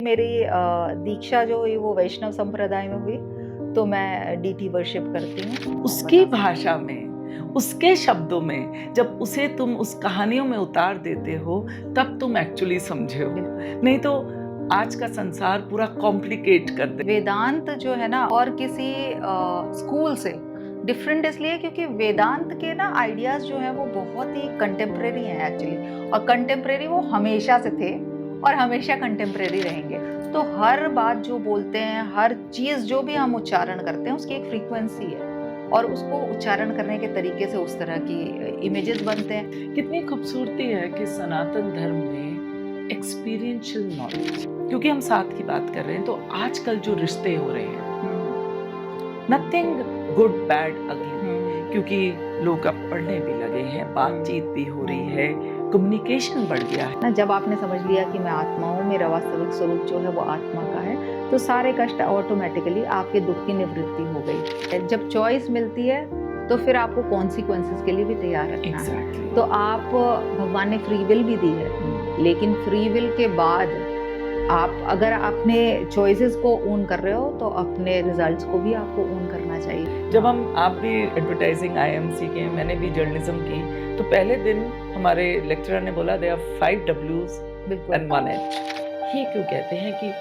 मेरी दीक्षा जो हुई वो वैष्णव संप्रदाय में हुई, तो मैं डीटी वर्शिप करती हूँ। उसकी भाषा में, उसके शब्दों में जब उसे तुम उस कहानियों में उतार देते हो, तब तुम एक्चुअली समझे हो। नहीं तो आज का संसार पूरा कॉम्प्लिकेट कर दे। वेदांत जो है ना और किसी स्कूल से डिफरेंट इसलिए क्योंकि वेदांत के ना आइडियाज जो है वो बहुत ही कंटेम्प्रेरी हैं एक्चुअली, और कंटेम्प्रेरी वो हमेशा से थे और हमेशा कंटेम्प्रेरी रहेंगे। तो हर बात जो बोलते हैं, हर चीज जो भी हम उच्चारण करते हैं उसकी एक फ्रीक्वेंसी है, और उसको उच्चारण करने के तरीके से उस तरह की इमेजेस बनते हैं। कितनी खूबसूरती है कि सनातन धर्म में एक्सपीरियंशियल नॉलेज, क्योंकि हम साथ की बात कर रहे हैं, तो आजकल जो रिश्ते हो रहे हैं, नथिंग गुड बैड अगली, क्योंकि लोग अब पढ़ने भी लगे हैं, बातचीत भी हो रही है, कम्युनिकेशन बढ़ गया है ना। जब आपने समझ लिया कि मैं आत्मा हूँ, मेरा वास्तविक स्वरूप जो है वो आत्मा का है, तो सारे कष्ट ऑटोमेटिकली आपके दुख की निवृत्ति हो गई। जब चॉइस मिलती है तो फिर आपको कॉन्सिक्वेंसेस के लिए भी तैयार रखना है। तो आप, भगवान ने फ्री विल भी दी है, लेकिन फ्री विल के बाद आप अगर अपने चॉइसेस को ओन कर रहे हो तो अपने रिजल्ट्स को भी आपको ओन करना चाहिए। जब आप भी एडवर्टाइजिंग आईएमसी के, मैंने भी जर्नलिज्म की, तो पहले दिन हमारे लेक्चरर ने बोला, there are 5 W's and 1 H। ही क्यों कहते हैं कि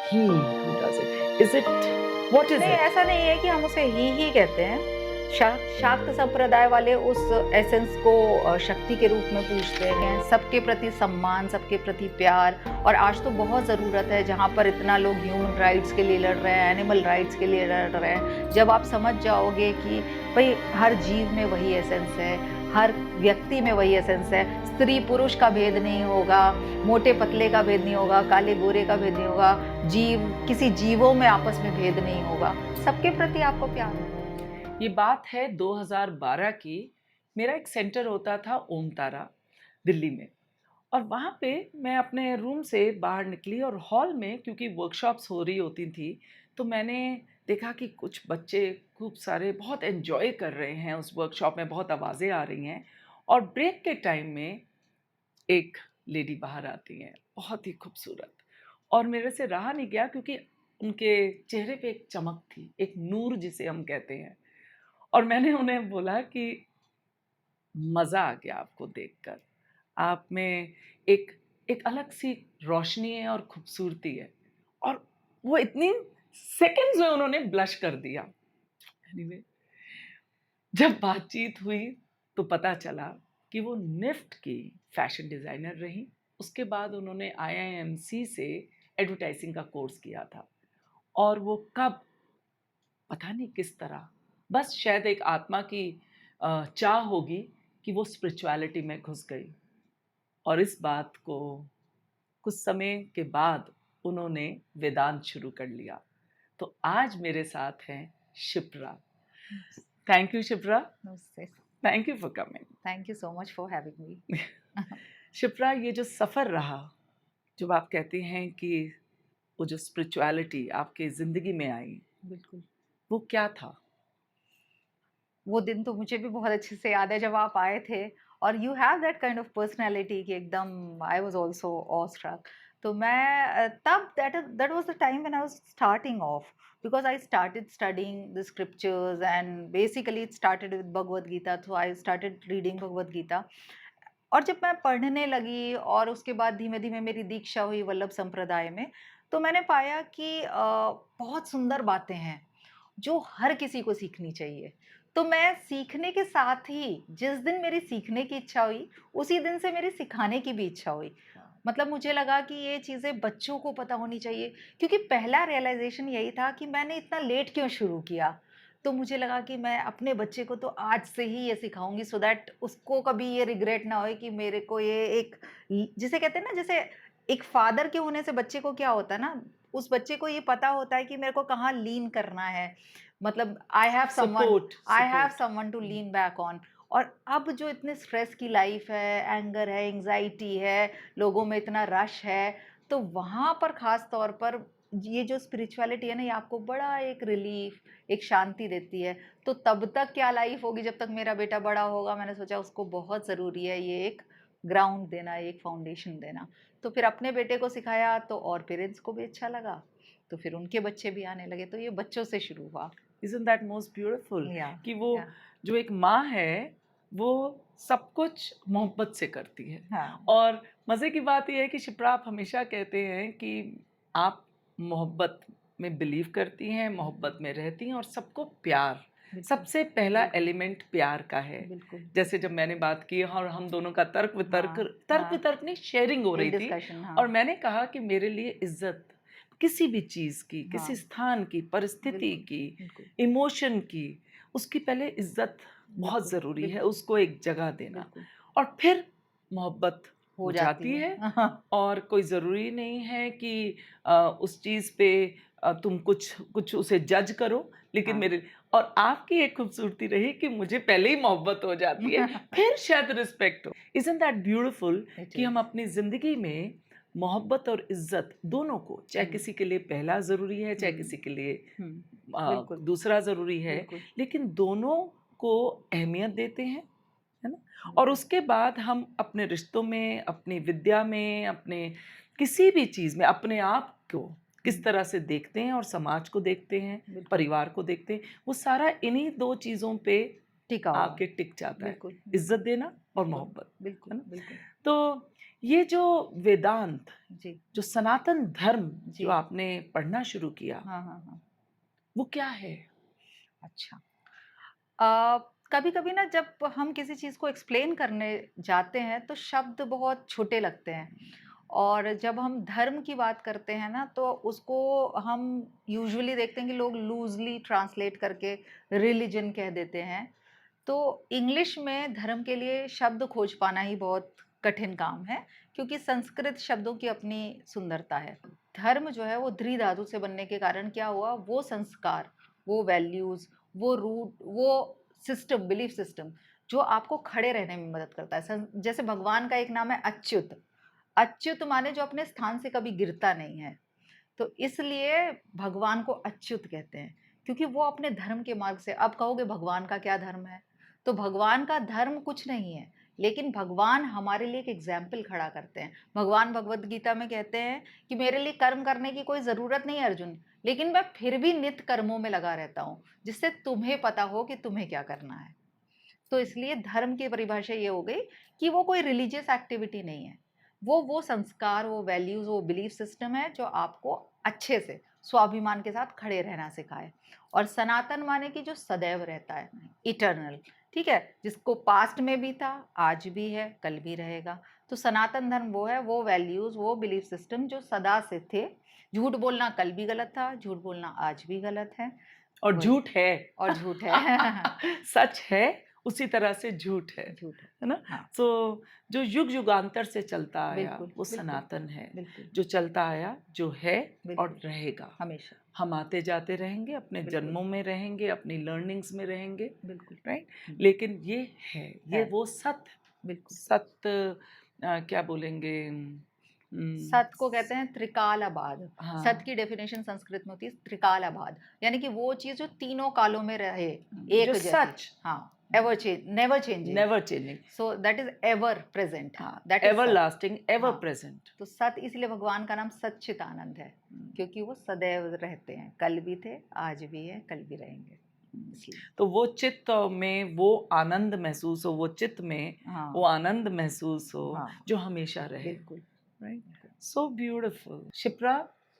ही who does it? Is it, what is नहीं, it? ऐसा नहीं है कि हम उसे ही कहते हैं। शाक्त संप्रदाय वाले उस एसेंस को शक्ति के रूप में पूजते हैं। सबके प्रति सम्मान, सबके प्रति प्यार, और आज तो बहुत ज़रूरत है जहाँ पर इतना लोग ह्यूमन राइट्स के लिए लड़ रहे हैं, एनिमल राइट्स के लिए लड़ रहे हैं। जब आप समझ जाओगे कि भाई हर जीव में वही एसेंस है, हर व्यक्ति में वही एसेंस है, स्त्री पुरुष का भेद नहीं होगा, मोटे पतले का भेद नहीं होगा, काले गोरे का भेद नहीं होगा, किसी जीवों में आपस में भेद नहीं होगा, सबके प्रति आपको प्यार है। ये बात है 2012 की। मेरा एक सेंटर होता था ओम तारा, दिल्ली में, और वहाँ पे मैं अपने रूम से बाहर निकली और हॉल में, क्योंकि वर्कशॉप्स हो रही होती थी, तो मैंने देखा कि कुछ बच्चे खूब सारे बहुत एंजॉय कर रहे हैं उस वर्कशॉप में, बहुत आवाज़ें आ रही हैं, और ब्रेक के टाइम में एक लेडी बाहर आती हैं, बहुत ही खूबसूरत, और मेरे से रहा नहीं गया, क्योंकि उनके चेहरे पे एक चमक थी, एक नूर जिसे हम कहते हैं, और मैंने उन्हें बोला कि मज़ा आ गया आपको देखकर, आप में एक एक अलग सी रोशनी है और खूबसूरती है, और वो इतनी सेकंड्स में उन्होंने ब्लश कर दिया। एनीवे, जब बातचीत हुई तो पता चला कि वो निफ्ट की फैशन डिज़ाइनर रहीं। उसके बाद उन्होंने आईआईएमसी से एडवर्टाइजिंग का कोर्स किया था, और वो कब, पता नहीं किस तरह, बस शायद एक आत्मा की चाह होगी कि वो स्पिरिचुअलिटी में घुस गई, और इस बात को कुछ समय के बाद उन्होंने वेदांत शुरू कर लिया। तो आज मेरे साथ हैं शिप्रा। थैंक यू शिप्रा, नमस्ते। Thank you for coming. Thank you so much for having me. Shipra, ये जो सफ़र रहा, जब आप कहती हैं कि वो जो स्पिरिचुअलिटी आपके ज़िंदगी में आई, बिल्कुल। वो क्या था? वो दिन तो मुझे भी बहुत अच्छे से याद है जब आप आए थे, और you have that kind of personality कि एकदम आई वाज आल्सो ऑस्ट्रक। तो मैं तब that was the time when I was starting off, because I started studying the scriptures and basically it started with Bhagavad Gita, तो I started reading Bhagavad Gita. और जब मैं पढ़ने लगी और उसके बाद धीमे-धीमे मेरी दीक्षा हुई वल्लभ संप्रदाय में, तो मैंने पाया कि बहुत सुंदर बातें हैं, जो हर किसी को सीखनी चाहिए। तो मैं सीखने के साथ ही जिस दिन मेरी सीखने की इच्छा हुई, उसी दिन से मेरी सिखाने की भी इच्छा हुई। मतलब मुझे लगा कि ये चीज़ें बच्चों को पता होनी चाहिए, क्योंकि पहला रियलाइज़ेशन यही था कि मैंने इतना लेट क्यों शुरू किया। तो मुझे लगा कि मैं अपने बच्चे को तो आज से ही ये सिखाऊँगी, सो दैट उसको कभी ये रिग्रेट ना होए कि मेरे को ये एक जिसे कहते हैं ना, जैसे एक फादर के होने से बच्चे को क्या होता है ना, उस बच्चे को ये पता होता है कि मेरे को कहाँ लीन करना है। मतलब support, I have support. Someone to lean back on. और अब जो इतने स्ट्रेस की लाइफ है, एंगर है, एंग्जायटी है, लोगों में इतना रश है, तो वहाँ पर ख़ास तौर पर ये जो स्पिरिचुअलिटी है ना, ये आपको बड़ा एक रिलीफ, एक शांति देती है। तो तब तक क्या लाइफ होगी जब तक मेरा बेटा बड़ा होगा, मैंने सोचा उसको बहुत ज़रूरी है ये एक ग्राउंड देना, एक फाउंडेशन देना। तो फिर अपने बेटे को सिखाया तो और पेरेंट्स को भी अच्छा लगा, तो फिर उनके बच्चे भी आने लगे, तो ये बच्चों से शुरू हुआ। Isn't that most beautiful या कि वो या जो एक माँ है वो सब कुछ मोहब्बत से करती है। हाँ, और मज़े की बात ये है कि शिप्रा आप हमेशा कहते हैं कि आप मोहब्बत में बिलीव करती हैं, मोहब्बत में रहती हैं और सबको प्यार, बिल्कुल, सबसे पहला बिल्कुल, एलिमेंट प्यार का है। बिल्कुल। जैसे जब मैंने बात की और हम दोनों का हाँ, तर्क हाँ, वितर्क नहीं, शेयरिंग हो एक रही थी डिस्कशन, और हाँ, मैंने कहा कि मेरे लिए इज़्ज़त किसी भी चीज़ की, किसी हाँ, स्थान की, परिस्थिति बिल्कुल, की, बिल्कुल, इमोशन की, उसकी पहले इज़्ज़त बहुत बिल्कुल, ज़रूरी है, बिल्कुल, उसको एक जगह देना बिल्कुल, और फिर मोहब्बत हो हो जाती जाती है। है। हाँ, और कोई ज़रूरी नहीं है कि उस चीज़ पे तुम कुछ कुछ उसे जज करो, लेकिन हाँ। मेरे और आपकी एक खूबसूरती रही कि मुझे पहले ही मोहब्बत हो जाती है, फिर शायद रिस्पेक्ट हो। इज़न्ट दैट ब्यूटीफुल इट कि हम इज़। अपनी ज़िंदगी में मोहब्बत और इज़्ज़त दोनों को, चाहे हुँ, किसी के लिए पहला ज़रूरी है, चाहे हुँ, किसी के लिए हुँ। बिल्कुल, दूसरा ज़रूरी है, बिल्कुल, लेकिन दोनों को अहमियत देते हैं, है ना? और बिल्कुल, उसके बाद हम अपने रिश्तों में, अपनी विद्या में, अपने किसी भी चीज़ में अपने आप को किस हुँ, तरह से देखते हैं और समाज को देखते हैं, बिल्कुल, परिवार को देखते हैं, वो सारा इन्हीं 2 चीज़ों पे टिका हुआ। आके टिक जाता है, बिल्कुल, इज़्ज़त बिल्कुल, देना और बिल्कुल, मोहब्बत, बिल्कुल, है ना? बिल्कुल। तो ये जो वेदांत, जी, जो सनातन धर्म जो जी। आपने पढ़ना शुरू किया, हाँ, हाँ, हाँ। वो क्या है? अच्छा। कभी-कभी ना जब हम किसी चीज़ को एक्सप्लेन करने जाते हैं तो शब्द बहुत छोटे लगते हैं और जब हम धर्म की बात करते हैं ना तो उसको हम यूजुअली देखते हैं कि लोग लूज़ली ट्रांसलेट करके रिलिजन कह देते हैं। तो इंग्लिश में धर्म के लिए शब्द खोज पाना ही बहुत कठिन काम है क्योंकि संस्कृत शब्दों की अपनी सुंदरता है। धर्म जो है वो द्रि धातु से बनने के कारण क्या हुआ, वो संस्कार, वो वैल्यूज़, वो रूट, वो सिस्टम, बिलीफ सिस्टम जो आपको खड़े रहने में मदद करता है। जैसे भगवान का एक नाम है अच्युत। अच्युत माने जो अपने स्थान से कभी गिरता नहीं है। तो इसलिए भगवान को अच्युत कहते हैं क्योंकि वो अपने धर्म के मार्ग से। अब कहोगे भगवान का क्या धर्म है? तो भगवान का धर्म कुछ नहीं है, लेकिन भगवान हमारे लिए एक एग्जाम्पल खड़ा करते हैं। भगवान भगवत गीता में कहते हैं कि मेरे लिए कर्म करने की कोई ज़रूरत नहीं है अर्जुन, लेकिन मैं फिर भी नित्य कर्मों में लगा रहता हूँ, जिससे तुम्हें पता हो कि तुम्हें क्या करना है। तो इसलिए धर्म की परिभाषा ये हो गई कि वो कोई रिलीजियस एक्टिविटी नहीं है। वो संस्कार, वो वैल्यूज़, वो बिलीफ सिस्टम है जो आपको अच्छे से स्वाभिमान के साथ खड़े रहना सिखाए। और सनातन माने कि जो सदैव रहता है, इटर्नल, ठीक है? जिसको पास्ट में भी था, आज भी है, कल भी रहेगा। तो सनातन धर्म वो है, वो वैल्यूज़, वो बिलीफ सिस्टम जो सदा से थे। झूठ बोलना कल भी गलत था, झूठ बोलना आज भी गलत है। और वही, झूठ है। और झूठ है। सच है, उसी तरह से झूठ झूठ है ना? हाँ, सो जो युग-युगांतर से चलता आया, बिल्कुल, वो बिल्कुल, सनातन है, बिल्कुल, जो चलता आया, जो है और बिल्कुल, रहेगा। हमेशा, हम आते-जाते रहेंगे, अपने बिल्कुल, जन्मों में रहेंगे, अपनी लर्निंग्स में रहेंगे, बिल्कुल, राइट? हुँ, लेकिन ये है, ये है, वो सत्य बिल्कुल। सत्य क्या बोलेंगे सत को कहते हैं त्रिकालाबाध। सत हाँ, की डेफिनेशन संस्कृत में होती है त्रिकालाबाध, यानी कि वो चीज़ जो तीनों कालों में रहे, जो एक जैसी। सच हाँ, ever change, never changing, never changing, so that is ever present, हाँ, दैट इज़ सत। एवरलास्टिंग, एवर हाँ, प्रेज़ेंट। तो सत इसलिए भगवान का नाम सच्चिदानंद है, क्योंकि वो सदैव रहते हैं, कल भी थे, आज भी हैं, कल भी रहेंगे, इसलिए। तो वो चित्त में वो आनंद महसूस हो, वो चित्त में वो हाँ, आनंद महसूस हो, हाँ, जो हमेशा रहे, बिल्कुल, राइट? बिल्कुल। So beautiful. शिप्रा,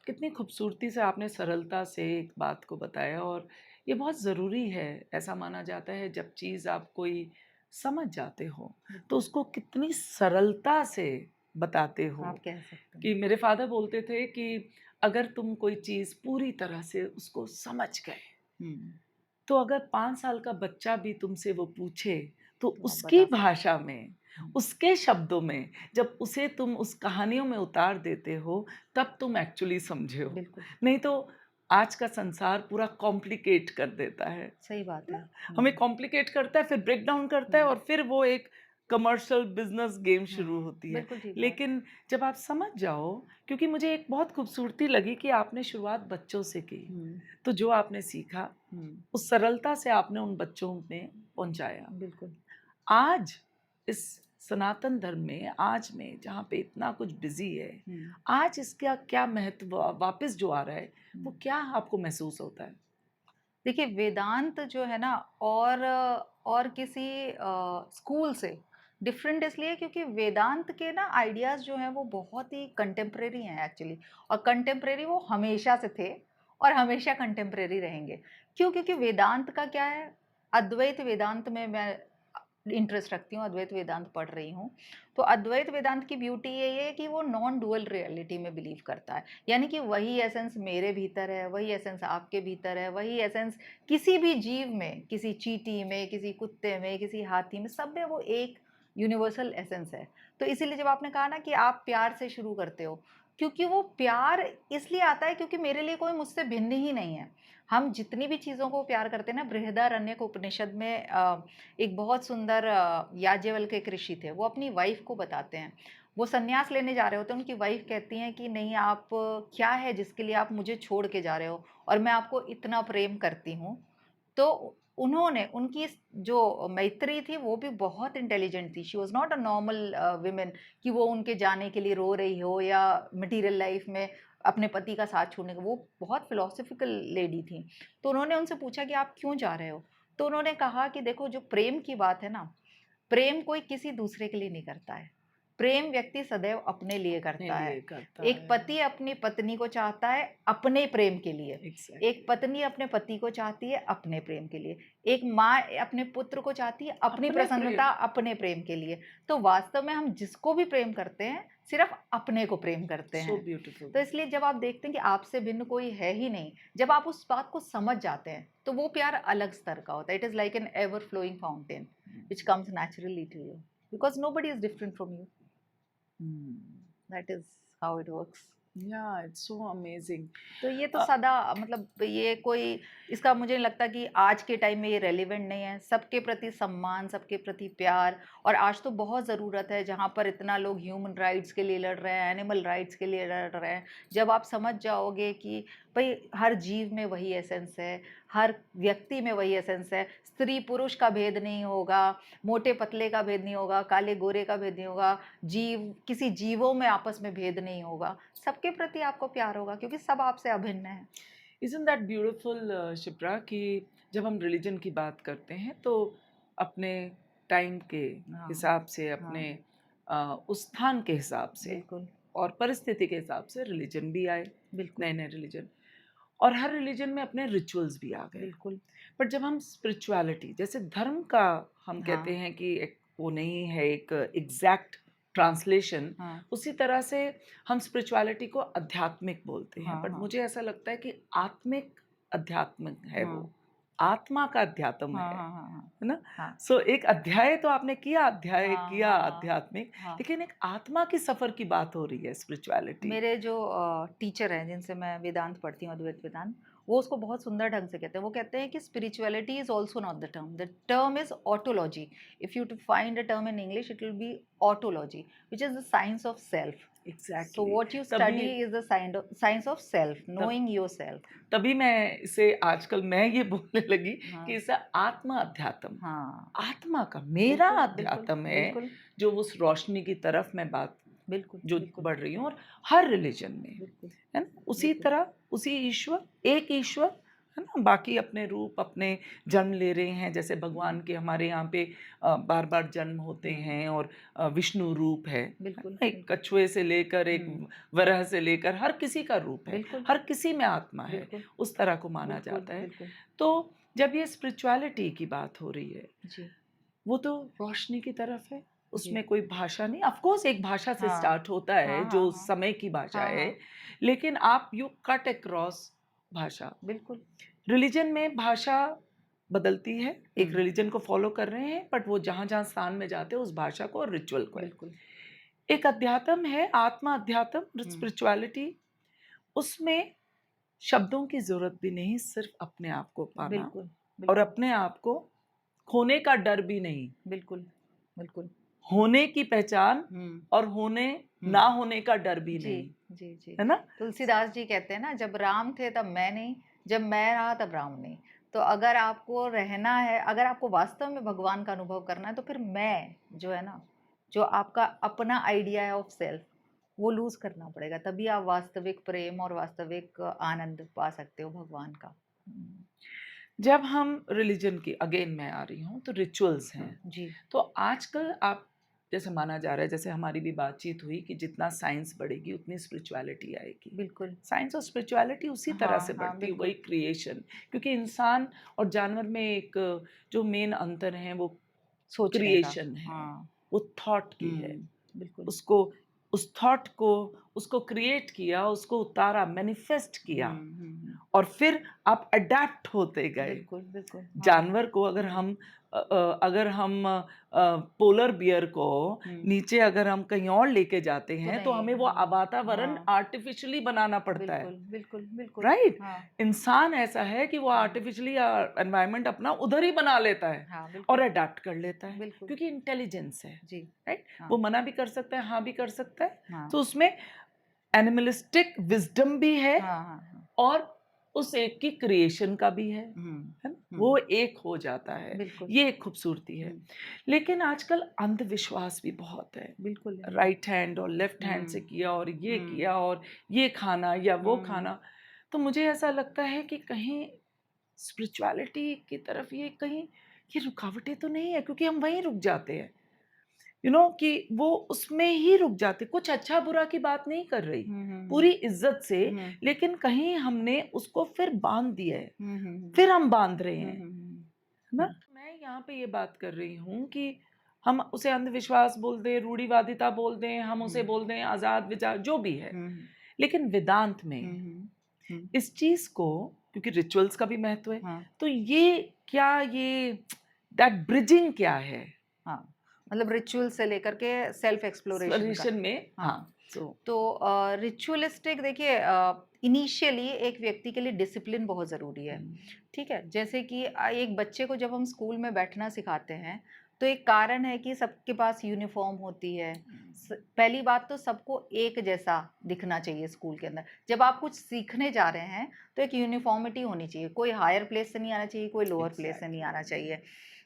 कितनी खूबसूरती से आपने सरलता से एक बात को बताया और ये बहुत ज़रूरी है। ऐसा माना जाता है जब चीज़ आप कोई समझ जाते हो, तो बिल्कुल, उसको कितनी सरलता से बताते हो आप कह सकते हैं। कि मेरे फ़ादर बोलते थे कि अगर तुम कोई चीज़ पूरी तरह से उसको समझ गए, हुँ, तो अगर 5 साल का बच्चा भी तुमसे वो पूछे, तो तो आप उसकी बता सकते भाषा में, हैं। उसके शब्दों में, जब उसे तुम उस कहानियों में उतार देते हो, तब तुम एक्चुअली समझे हो। बिल्कुल, नहीं तो आज का संसार पूरा कॉम्प्लिकेट कर देता है सही बात है। ना? हमें हुँ, कॉम्प्लिकेट करता है, फिर ब्रेक डाउन करता है हुँ, और फिर वो एक कमर्शियल बिज़नेस गेम शुरू हुँ, होती है। बिल्कुल ठीक बात है। लेकिन जब आप समझ जाओ, क्योंकि मुझे एक बहुत खूबसूरती लगी कि आपने शुरुआत बच्चों से की। हुँ, तो जो आपने सीखा, हुँ, उस सरलता से आपने उन बच्चों में पहुँचाया। बिल्कुल, आज इस सनातन धर्म में आज में जहाँ पे इतना कुछ बिजी है, हम्म, आज इसका क्या महत्व वापस जो आ रहा है, वो हम्म। क्या आपको महसूस होता है? देखिए वेदांत जो है ना, और किसी स्कूल से डिफरेंट इसलिए क्योंकि वेदांत के ना आइडियाज जो हैं वो बहुत ही कंटेम्प्रेरी हैं एक्चुअली। और कंटेम्प्रेरी वो हमेशा से थे और हमेशा कंटेम्प्रेरी रहेंगे। क्यों? क्योंकि वेदांत का क्या है, अद्वैत वेदांत में मैं इंटरेस्ट रखती हूँ, अद्वैत वेदांत पढ़ रही हूँ। तो अद्वैत वेदांत की ब्यूटी ये है कि वो नॉन डुअल रियलिटी में बिलीव करता है। यानी कि वही एसेंस मेरे भीतर है, वही एसेंस आपके भीतर है, वही एसेंस किसी भी जीव में, किसी चींटी में, किसी कुत्ते में, किसी हाथी में, सब में वो एक यूनिवर्सल एसेंस है। तो इसीलिए जब आपने कहा ना कि आप प्यार से शुरू करते हो, क्योंकि वो प्यार इसलिए आता है क्योंकि मेरे लिए कोई मुझसे भिन्न ही नहीं है। हम जितनी भी चीज़ों को प्यार करते हैं ना, बृहदारण्यक उपनिषद में एक बहुत सुंदर याज्ञवल्क्य के एक ऋषि थे, वो अपनी वाइफ को बताते हैं। वो सन्यास लेने जा रहे होते हैं, उनकी वाइफ कहती हैं कि नहीं, आप क्या है जिसके लिए आप मुझे छोड़ के जा रहे हो, और मैं आपको इतना प्रेम करती हूँ। तो उन्होंने, उनकी जो मैत्री थी वो भी बहुत इंटेलिजेंट थी। She was not a normal women कि वो उनके जाने के लिए रो रही हो या मटीरियल लाइफ में अपने पति का साथ छोड़ने का। वो बहुत फिलोसफिकल लेडी थी। तो उन्होंने उनसे पूछा कि आप क्यों जा रहे हो? तो उन्होंने कहा कि देखो, जो प्रेम की बात है ना, प्रेम कोई किसी दूसरे के लिए नहीं करता है। प्रेम व्यक्ति सदैव अपने लिए अपने करता है। लिए करता एक है। पति अपनी पत्नी को चाहता है अपने प्रेम के लिए। एक एग्जैक्टली। पत्नी अपने पति को चाहती है अपने प्रेम के लिए। एक माँ अपने पुत्र को चाहती है अपनी अपने प्रसन्नता, प्रेम। अपने प्रेम के लिए। तो वास्तव में हम जिसको भी प्रेम करते हैं, सिर्फ अपने को प्रेम करते सो हैं। ब्यूटीफुल। तो इसलिए जब आप देखते हैं कि आपसे भिन्न कोई है ही नहीं, जब आप उस बात को समझ जाते हैं, तो वो प्यार अलग स्तर का होता है। It is like an ever flowing fountain which comes naturally to you, because nobody is different from you. That is how it works. या इट्स सो अमेजिंग। तो ये तो सदा, मतलब ये कोई, इसका मुझे नहीं लगता कि आज के टाइम में ये रेलिवेंट नहीं है। सबके प्रति सम्मान, सबके प्रति प्यार। और आज तो बहुत ज़रूरत है, जहाँ पर इतना लोग ह्यूमन राइट्स के लिए लड़ रहे हैं, एनिमल राइट्स के लिए लड़ रहे हैं। जब आप समझ जाओगे कि भाई हर जीव में वही एसेंस है, हर व्यक्ति में वही एसेंस है, स्त्री पुरुष का भेद नहीं होगा, मोटे पतले का भेद नहीं होगा, काले गोरे का भेद नहीं होगा, जीव, किसी जीवों में आपस में भेद नहीं होगा, सबके प्रति आपको प्यार होगा क्योंकि सब आपसे अभिन्न है। इज़न्ट दैट ब्यूटीफुल शिप्रा कि जब हम रिलीजन की बात करते हैं तो अपने टाइम के हाँ, हिसाब से, हाँ, अपने उस स्थान के हिसाब से बिल्कुल, और परिस्थिति के हिसाब से रिलीजन भी आए, बिल्कुल, नए नए रिलीजन। और हर रिलीजन में अपने रिचुअल्स भी आ गए। बिल्कुल। बट जब हम स्पिरिचुअलिटी, जैसे धर्म का हम कहते हाँ, हैं कि एक वो नहीं है एक एग्जैक्ट ट्रांसलेशन, हाँ, उसी तरह से हम स्पिरिचुअलिटी को आध्यात्मिक बोलते हैं। हाँ, बट हाँ, मुझे ऐसा लगता है कि आत्मिक अध्यात्म है हाँ, वो, आत्मा का अध्यात्म हाँ, है हाँ, हाँ, है ना? हाँ, सो एक अध्याय तो आपने किया, अध्याय हाँ, किया हाँ, आध्यात्मिक, हाँ। लेकिन एक आत्मा की सफर की बात हो रही है स्पिरिचुअलिटी। मेरे जो टीचर हैं जिनसे मैं वेदांत पढ़ती हूँ, अद्वैत वेदांत, वो उसको बहुत सुंदर ढंग से कहते हैं। वो कहते हैं कि spirituality is also not the term is autology. If you to find a term in English, it will be autology, which is the science of self. So exactly. What you तभी study is the science of self, तब knowing your self. तभी मैं इसे आजकल मैं ये बोलने लगी कि हाँ, इसे आत्मा अध्यात्म, हाँ, आत्मा का मेरा बिल्कुल, बिल्कुल, अध्यात्म है, बिल्कुल, जो उस रोशनी की तरफ मैं बात बिल्कुल, जो बिल्कुल, बढ़ रही हूँ। और हर रिलीजन में बिल्कुल, है ना, उसी बिल्कुल। तरह उसी ईश्वर है ना, बाकी अपने रूप अपने जन्म ले रहे हैं। जैसे भगवान के हमारे यहाँ पे बार बार जन्म होते हुँ, हैं, और विष्णु रूप है बिल्कुल, ना, एक बिल्कुल। कछुए से लेकर एक हुँ, वराह से लेकर हर किसी का रूप है, बिल्कुल, हर किसी में आत्मा है, बिल्कुल, उस तरह को माना बिल्कुल, जाता है। बिल्कुल। तो जब ये स्पिरिचुअलिटी की बात हो रही है, जी, वो तो रोशनी की तरफ है, जी। उसमें कोई भाषा नहीं। ऑफ कोर्स एक भाषा से हाँ, स्टार्ट होता है हाँ, हाँ, जो हाँ। समय की भाषा हाँ, है, हाँ, लेकिन आप यू कट अक्रॉस भाषा। बिल्कुल। रिलीजन में भाषा बदलती है, एक हुँ, रिलीजन को फॉलो कर रहे हैं, बट वो जहाँ जहाँ स्थान में जाते हैं उस भाषा को और रिचुअल को है। बिल्कुल। एक अध्यात्म है, आत्मा अध्यात्म हुँ, स्पिरिचुअलिटी, उसमें शब्दों की जरूरत भी नहीं, सिर्फ अपने आप को पाना बिल्कुल, और बिल्कुल, अपने आप को खोने का डर भी नहीं, बिल्कुल, बिल्कुल। होने की पहचान हुँ, और होने हुँ। ना होने का डर भी जी, नहीं, जी, जी। है ना? तुलसीदास जी कहते हैं ना, जब राम थे तब मैं नहीं, जब मैं रहा तब राम नहीं। तो अगर आपको रहना है, अगर आपको वास्तव में भगवान का अनुभव करना है, तो फिर मैं जो है ना, जो आपका अपना आइडिया है ऑफ सेल्फ, वो लूज़ करना पड़ेगा, तभी आप वास्तविक प्रेम और वास्तविक आनंद पा सकते हो भगवान का। हुँ। जब हम रिलिजन की अगेन मैं आ रही हूँ, तो रिचुअल्स हैं। जी, तो आजकल आप जैसे माना जा रहा है, जैसे हमारी भी बातचीत हुई कि जितना साइंस बढ़ेगी उतनी स्पिरिचुअलिटी आएगी। बिल्कुल। साइंस और स्पिरिचुअलिटी उसी तरह हाँ, से हाँ, बढ़ती है, वही बिल्कुल। क्रिएशन। क्योंकि इंसान और जानवर में एक जो मेन अंतर है वो सोचने का। क्रिएशन है, हाँ। वो थॉट की है। हुँ, बिल्कुल। उसको उस थॉट को उसको क्रिएट किया, उसको उतारा, मैनिफेस्ट किया हुँ, हुँ, हुँ। और फिर आप अडैप्ट होते गए। बिल्कुल, बिल्कुल। हाँ। जानवर को अगर हम पोलर बियर को हुँ, नीचे अगर हम कहीं और लेके जाते तो हैं, तो नहीं, हमें वो हाँ, वातावरण हाँ, आर्टिफ़िशियली बनाना पड़ता है, बिल्कुल, बिल्कुल, बिल्कुल। राइट? हाँ, इंसान ऐसा है कि वो हाँ, आर्टिफ़िशियली एनवायरनमेंट अपना उधर ही बना लेता है हाँ, और बिल्कुल, अडैप्ट कर लेता है, बिल्कुल। क्योंकि इंटेलिजेंस है, जी, राइट? हाँ, वो मना भी कर सकता है, हाँ भी कर सकता है। हाँ, तो उसमें एनिमलिस्टिक विज़डम भी है हाँ, हाँ, हाँ। और उस एक की क्रिएशन का भी हुँ, है ना? वो हुँ, एक हो जाता है, बिल्कुल। ये एक खूबसूरती है। हुँ, लेकिन आजकल अंधविश्वास भी बहुत है। बिल्कुल है। राइट हैंड और लेफ्ट हैंड से हुँ, किया और ये हुँ, किया और ये खाना या वो हुँ, खाना। तो मुझे ऐसा लगता है कि कहीं स्पिरिचुअलिटी की तरफ ये रुकावटें तो नहीं है, क्योंकि हम वहीं रुक जाते हैं। कि वो उसमें ही रुक जाते, कुछ अच्छा-बुरा की बात नहीं कर रही, हुँ, हुँ, हुँ, पूरी इज़्ज़त से, हुँ, लेकिन कहीं हमने उसको फिर बाँध दिया है, हुँ, हुँ, हुँ, फिर हम बाँध रहे हुँ, हैं, हुँ, है ना? हुँ, मैं यहाँ पे ये बात कर रही हूँ कि हम उसे अंधविश्वास बोल दें, रूढ़िवादिता बोल दें, हम उसे हुँ, बोल दें आज़ाद विचार, जो भी है। हुँ, लेकिन वेदांत हुँ, में हुँ, हुँ, इस चीज़ को, क्योंकि रिचुअल्स का भी महत्व है, हाँ, तो ये दैट ब्रिजिंग क्या है? हाँ। मतलब रिचुअल से लेकर के सेल्फ एक्सप्लोरेशन का। सॉल्यूशन में हाँ। हाँ, सो तो रिचुअलिस्टिक देखिए इनिशियली एक व्यक्ति के लिए डिसिप्लिन बहुत ज़रूरी है, हुँ, ठीक है? जैसे कि एक बच्चे को जब हम स्कूल में बैठना सिखाते हैं, तो एक कारण है कि सबके पास यूनिफ़ॉर्म होती है। पहली बात तो सबको एक जैसा दिखना चाहिए स्कूल के अंदर। जब आप कुछ सीखने जा रहे हैं, तो एक यूनिफ़ॉर्मिटी होनी चाहिए। कोई हायर प्लेस से नहीं आना चाहिए, कोई लोअर प्लेस से नहीं आना एग्ज़ैक्टली। चाहिए।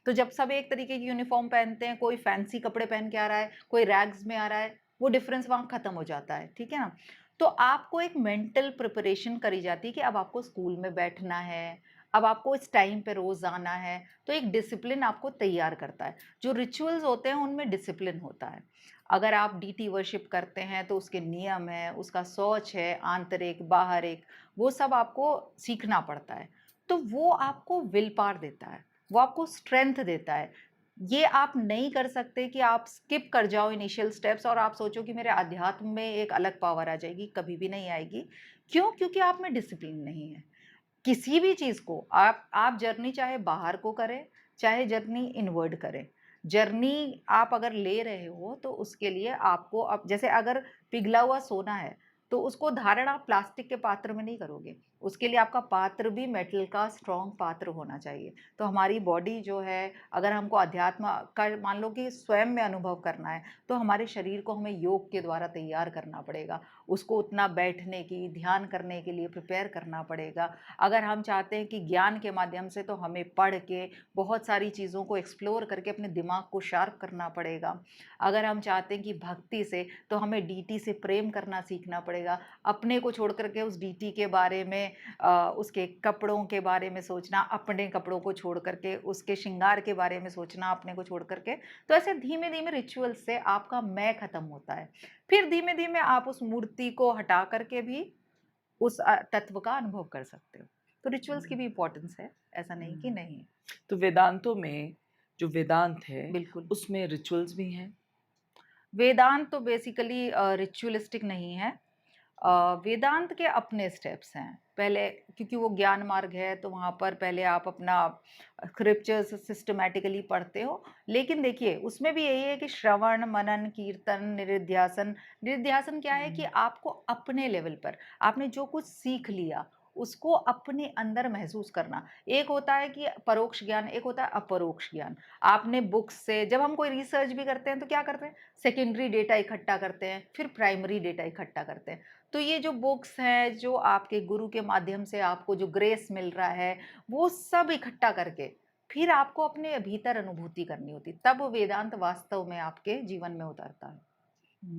तो जब सब एक तरीके की यूनिफ़ॉर्म पहनते हैं, कोई फैंसी कपड़े पहन के आ रहा है, कोई रैग्स में आ रहा है, वो डिफरेंस वहाँ खत्म हो जाता है, ठीक है ना? तो आपको एक मेंटल प्रिपरेशन करी जाती है कि अब आपको स्कूल में बैठना है, अब आपको इस टाइम पे रोज़ आना है, तो एक डिसिप्लिन आपको तैयार करता है। जो रिचुअल्स होते हैं उनमें डिसिप्लिन होता है। अगर आप डीटी वर्शिप करते हैं तो उसके नियम हैं, उसका सोच है, आंतरिक, बाहरिक, वो सब आपको सीखना पड़ता है। तो वो आपको विल पावर देता है, वो आपको स्ट्रेंथ देता है। ये आप नहीं कर सकते कि आप स्किप कर जाओ इनिशियल स्टेप्स और आप सोचो कि मेरे अध्यात्म में एक अलग पावर आ जाएगी, कभी भी नहीं आएगी। क्यों? क्योंकि आप में डिसिप्लिन नहीं है। किसी भी चीज़ को आप जर्नी चाहे बाहर को करें, चाहे जर्नी इनवर्ड करें। जर्नी आप अगर ले रहे हो तो उसके लिए आपको अब जैसे अगर पिघला हुआ सोना है, तो उसको धारण आप प्लास्टिक के पात्र में नहीं करोगे। उसके लिए आपका पात्र भी मेटल का स्ट्रॉन्ग पात्र होना चाहिए। तो हमारी बॉडी जो है, अगर हमको अध्यात्म का मान लो कि स्वयं में अनुभव करना है, तो हमारे शरीर को हमें योग के द्वारा तैयार करना पड़ेगा। उसको उतना बैठने की, ध्यान करने के लिए प्रिपेयर करना पड़ेगा। अगर हम चाहते हैं कि ज्ञान के माध्यम से तो हमें पढ़ के बहुत सारी चीज़ों को एक्सप्लोर करके अपने दिमाग को शार्प करना पड़ेगा। अगर हम चाहते हैं कि भक्ति से तो हमें डीटी से प्रेम करना सीखना पड़ेगा। अपने को छोड़ कर के उस डीटी के बारे में उसके कपड़ों के बारे में सोचना, अपने कपड़ों को छोड़ कर के उसके श्रृंगार के बारे में सोचना, अपने को छोड़ कर के। तो ऐसे धीमे-धीमे रिचुअल से आपका मैं खत्म होता है। फिर धीमे-धीमे आप उस मूर्ति को हटा कर के भी उस तत्व का अनुभव कर सकते हो। तो रिचुअल्स की भी हुँ, इम्पोर्टेंस है, ऐसा नहीं कि हुँ। नहीं है। तो वेदांतों में जो वेदांत है, बिल्कुल। उसमें रिचुअल्स भी हैं? वेदांत तो बेसिकली रिचुअलिस्टिक नहीं है। वेदांत के अपने स्टेप्स हैं। पहले क्योंकि वो ज्ञान मार्ग है तो वहाँ पर पहले आप अपना स्क्रिप्चर्स सिस्टमैटिकली पढ़ते हो। लेकिन देखिए उसमें भी यही है कि श्रवण, मनन, कीर्तन, निधिध्यासन। निधिध्यासन क्या है कि हुँ, आपको अपने लेवल पर आपने जो कुछ सीख लिया उसको अपने अंदर महसूस करना। एक होता है कि परोक्ष ज्ञान, एक होता है अपरोक्ष ज्ञान। आपने बुक्स से जब हम कोई रिसर्च भी करते हैं तो क्या करते हैं? सेकेंडरी डेटा इकट्ठा करते हैं, फिर प्राइमरी डेटा इकट्ठा करते हैं। तो ये जो बुक्स हैं, जो आपके गुरु के माध्यम से आपको जो ग्रेस मिल रहा है, वो सब इकट्ठा करके फिर आपको अपने भीतर अनुभूति करनी होती, तब वेदांत वास्तव में आपके जीवन में उतरता है।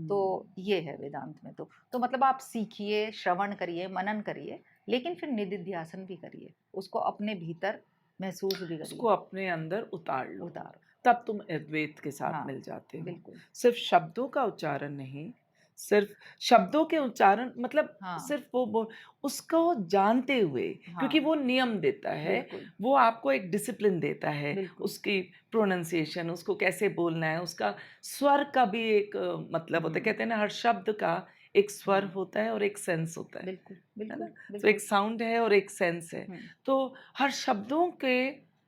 तो हम्म। ये है वेदांत में। तो मतलब आप सीखिए, श्रवण करिए, मनन करिए, लेकिन फिर निधिध्यासन भी करिए, उसको अपने भीतर महसूस भी उसको करिए। अपने अंदर उतार लो, उतारो। तब तुम अद्वैत के साथ हाँ, मिल जाते हो। बिल्कुल। सिर्फ शब्दों का उच्चारण नहीं, सिर्फ शब्दों के उच्चारण मतलब हाँ, सिर्फ वो उसको जानते हुए, क्योंकि हाँ, वो नियम देता है, बिल्कुल, वो आपको एक डिसिप्लिन देता है, बिल्कुल। उसकी प्रोनंसिएशन, उसको कैसे बोलना है, उसका स्वर का भी एक मतलब होता है। हुँ, कहते हैं ना, हर शब्द का एक स्वर हुँ, होता है और एक सेंस होता बिल्कुल, है ना? बिल्कुल, तो एक बिल्कुल। साउंड है और एक सेंस है। हुँ, तो हर शब्दों के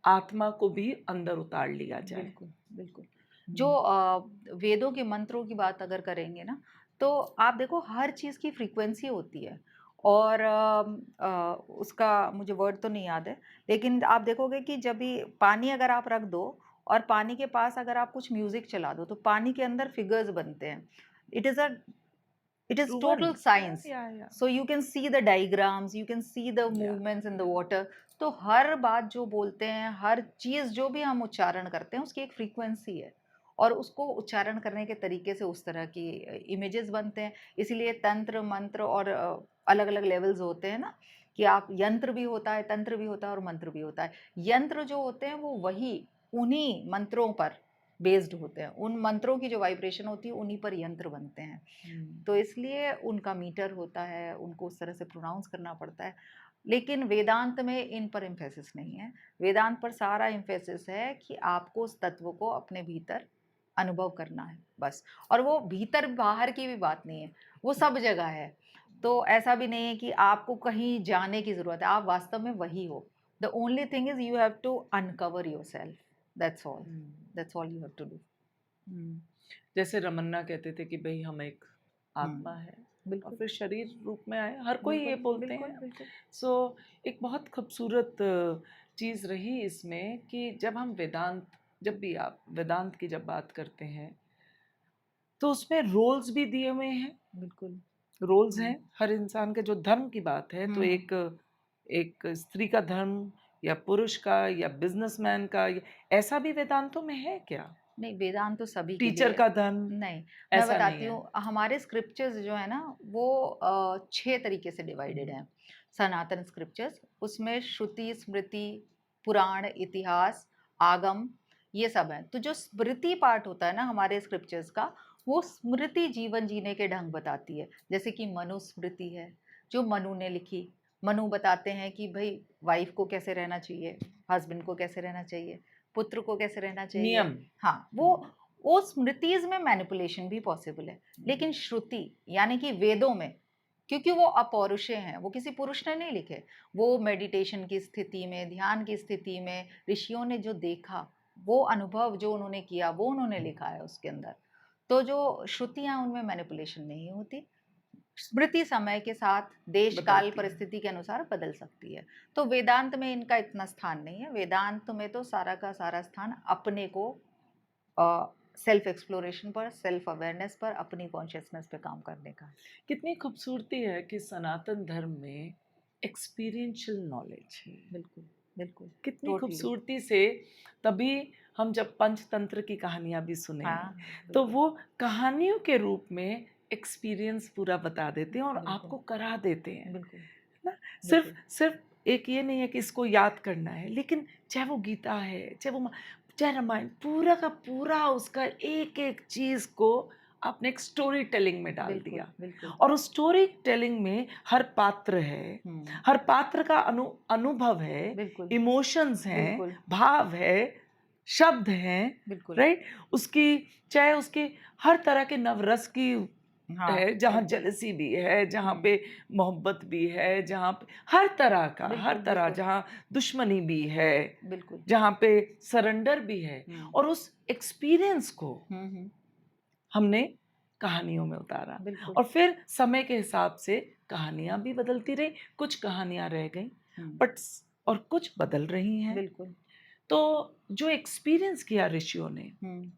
आत्मा को भी अंदर उतार लिया जाए। बिल्कुल, बिल्कुल। जो हुँ। वेदों के मंत्रों की बात अगर करेंगे ना, तो आप देखो हर चीज़ की फ्रीक्वेंसी होती है और उसका मुझे वर्ड तो नहीं याद है, लेकिन आप देखोगे कि जब भी पानी अगर आप रख दो और पानी के पास अगर आप कुछ म्यूज़िक चला दो, तो पानी के अंदर फिगर्स बनते हैं। It is a It is proven total या science. या या So you can see the diagrams, you can see the या movements in the या water. तो हर बात जो बोलते हैं, हर चीज़ जो भी हम उच्चारण करते हैं, उसकी एक फ्रीक्वेंसी है और उसको उच्चारण करने के तरीके से उस तरह की इमेजेस बनते हैं। इसीलिए तंत्र, मंत्र और अलग-अलग लेवल्स होते हैं ना, कि आप यंत्र भी होता है, तंत्र भी होता है और मंत्र भी होता है। यंत्र जो होते हैं वो वही उन्हीं मंत्रों पर बेस्ड होते हैं। उन मंत्रों की जो वाइब्रेशन होती है, उन्हीं पर यंत्र बनते हैं। हुँ। तो इसलिए उनका मीटर होता है, उनको उस तरह से प्रोनाउंस करना पड़ता है। लेकिन वेदांत में इन पर एम्फेसिस नहीं है। वेदांत पर सारा एम्फेसिस है कि आपको उस तत्व को अपने भीतर अनुभव करना है, बस। और वो भीतर-बाहर की भी बात नहीं है, वो सब जगह है। तो ऐसा भी नहीं है कि आपको कहीं जाने की ज़रूरत है, आप वास्तव में वही हो। The only thing is you have to uncover yourself, that's all. Hmm. That's all you have to do. Hmm. जैसे रमन्ना कहते थे कि भई हम एक हुँ, आत्मा है और बिल्कुल, फिर शरीर रूप में आए, हर कोई ये बिल्कुल, बोलते बिल्कुल, हैं। बिल्कुल। सो एक बहुत खूबसूरत चीज़ रही इसमें कि जब भी आप वेदांत की जब बात करते हैं, तो उसमें रोल्स भी दिए हुए हैं। बिल्कुल। रोल्स हुँ। हैं हर इंसान के। जो धर्म की बात है, तो हुँ, हुँ। एक एक स्त्री का धर्म या पुरुष का या बिज़नेसमैन का, ऐसा भी वेदांतों में है क्या? नहीं, वेदांत तो सभी के टीचर लिए। का धर्म, नहीं, मैं ऐसा नहीं बताती है? हूँ, हमारे स्क्रिप्चर्स जो है ना, वो 6 तरीके से डिवाइडेड हुँ। हैं। सनातन स्क्रिप्चर्स, उसमें श्रुति, स्मृति, पुराण, इतिहास, आगम, ये सब हैं। तो जो स्मृति पार्ट होता है ना हमारे स्क्रिप्चर्स का, वो स्मृति जीवन जीने के ढंग बताती है। जैसे कि मनुस्मृति है, जो मनु ने लिखी। मनु बताते हैं कि भई वाइफ को कैसे रहना चाहिए, हस्बैंड को कैसे रहना चाहिए, पुत्र को कैसे रहना चाहिए। नियम। हाँ, हुँ, वो स्मृतिज़ में मैनिपुलेशन भी पॉसिबल है। हुँ, लेकिन श्रुति यानी कि वेदों में, क्योंकि वो अपौरुषेय हैं, वो किसी पुरुष ने नहीं लिखे। वो मेडिटेशन की स्थिति में, ध्यान की स्थिति में ऋषियों ने जो देखा, वो अनुभव जो उन्होंने किया, वो उन्होंने लिखा है उसके अंदर। तो जो श्रुतियाँ, उनमें मैनिपुलेशन नहीं होती। स्मृति समय के साथ, देश, काल, बदलती है। परिस्थिति के अनुसार बदल सकती है। तो वेदांत में इनका इतना स्थान नहीं है। वेदांत में तो सारा का सारा स्थान अपने को सेल्फ एक्सप्लोरेशन पर, सेल्फ अवेयरनेस पर, अपनी कॉन्शियसनेस पे काम करने का है। कितनी खूबसूरती है कि सनातन धर्म में एक्सपीरियंशियल नॉलेज है। बिल्कुल, बिल्कुल, कितनी टोटली। खूबसूरती से, तभी हम जब पंचतंत्र की कहानियाँ भी सुने, हाँ, तो बिल्कुल, वो कहानियों के रूप में एक्सपीरियंस पूरा बता देते हैं और बिल्कुल, आपको करा देते हैं, बिल्कुल, है ना? सिर्फ़ बिल्कुल, सिर्फ़ एक ये नहीं है कि इसको याद करना है, लेकिन चाहे वो गीता है, चाहे रामायण, पूरा का पूरा उसका एक-एक चीज़ को आपने एक स्टोरी टेलिंग में डाल बिल्कुल, दिया। बिल्कुल। और उस स्टोरी टेलिंग में हर पात्र है, हुँ, हर पात्र का अनुभव है, बिल्कुल, इमोशंस हैं, बिल्कुल, भाव है, शब्द हैं, बिल्कुल। राइट? उसकी चाहे उसके हर तरह के नवरस की हाँ, है, जहाँ बिल्कुल। जेलसी भी है, जहाँ हुँ, पे मोहब्बत भी है, जहाँ पे हर बिल्कुल, तरह, बिल्कुल, जहाँ दुश्मनी भी है, बिल्कुल। जहाँ पे सरेंडर भी है, हुँ, और उस एक्सपीरियंस को हुँ, हुँ, हमने कहानियों में उतारा। बिल्कुल। और फिर समय के हिसाब से कहानियाँ भी बदलती रहीं, कुछ कहानियाँ रह गईं, हुँ, बट और कुछ बदल रही हैं। बिल्कुल। तो जो एक्सपीरियंस किया ऋषियों ने, हुँ,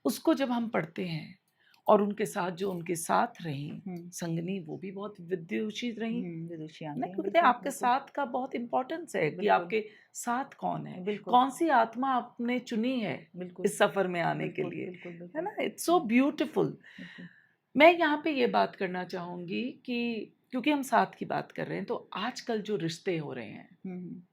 उसको जब हम पढ़ते हैं, और उनके साथ जो उनके साथ रहीं हुँ। संगनी, वो भी बहुत विद्युषी रहीं, विदुषी ना? आंटी हैं, क्योंकि बिल्कुल, आपके बिल्कुल, साथ का बहुत इम्पोर्टेंस है कि बिल्कुल, आपके साथ कौन है, बिल्कुल, कौन-सी आत्मा आपने चुनी है बिल्कुल, इस सफ़र में आने के बिल्कुल, लिए, बिल्कुल, है बिल्कुल। ना? It's so hmm, beautiful. बिल्कुल। मैं यहाँ पे ये बात करना चाहूँगी कि क्योंकि हम साथ की बात कर रहे हैं, तो आजकल जो रिश्ते हो रहे हैं, हुँ, हुँ,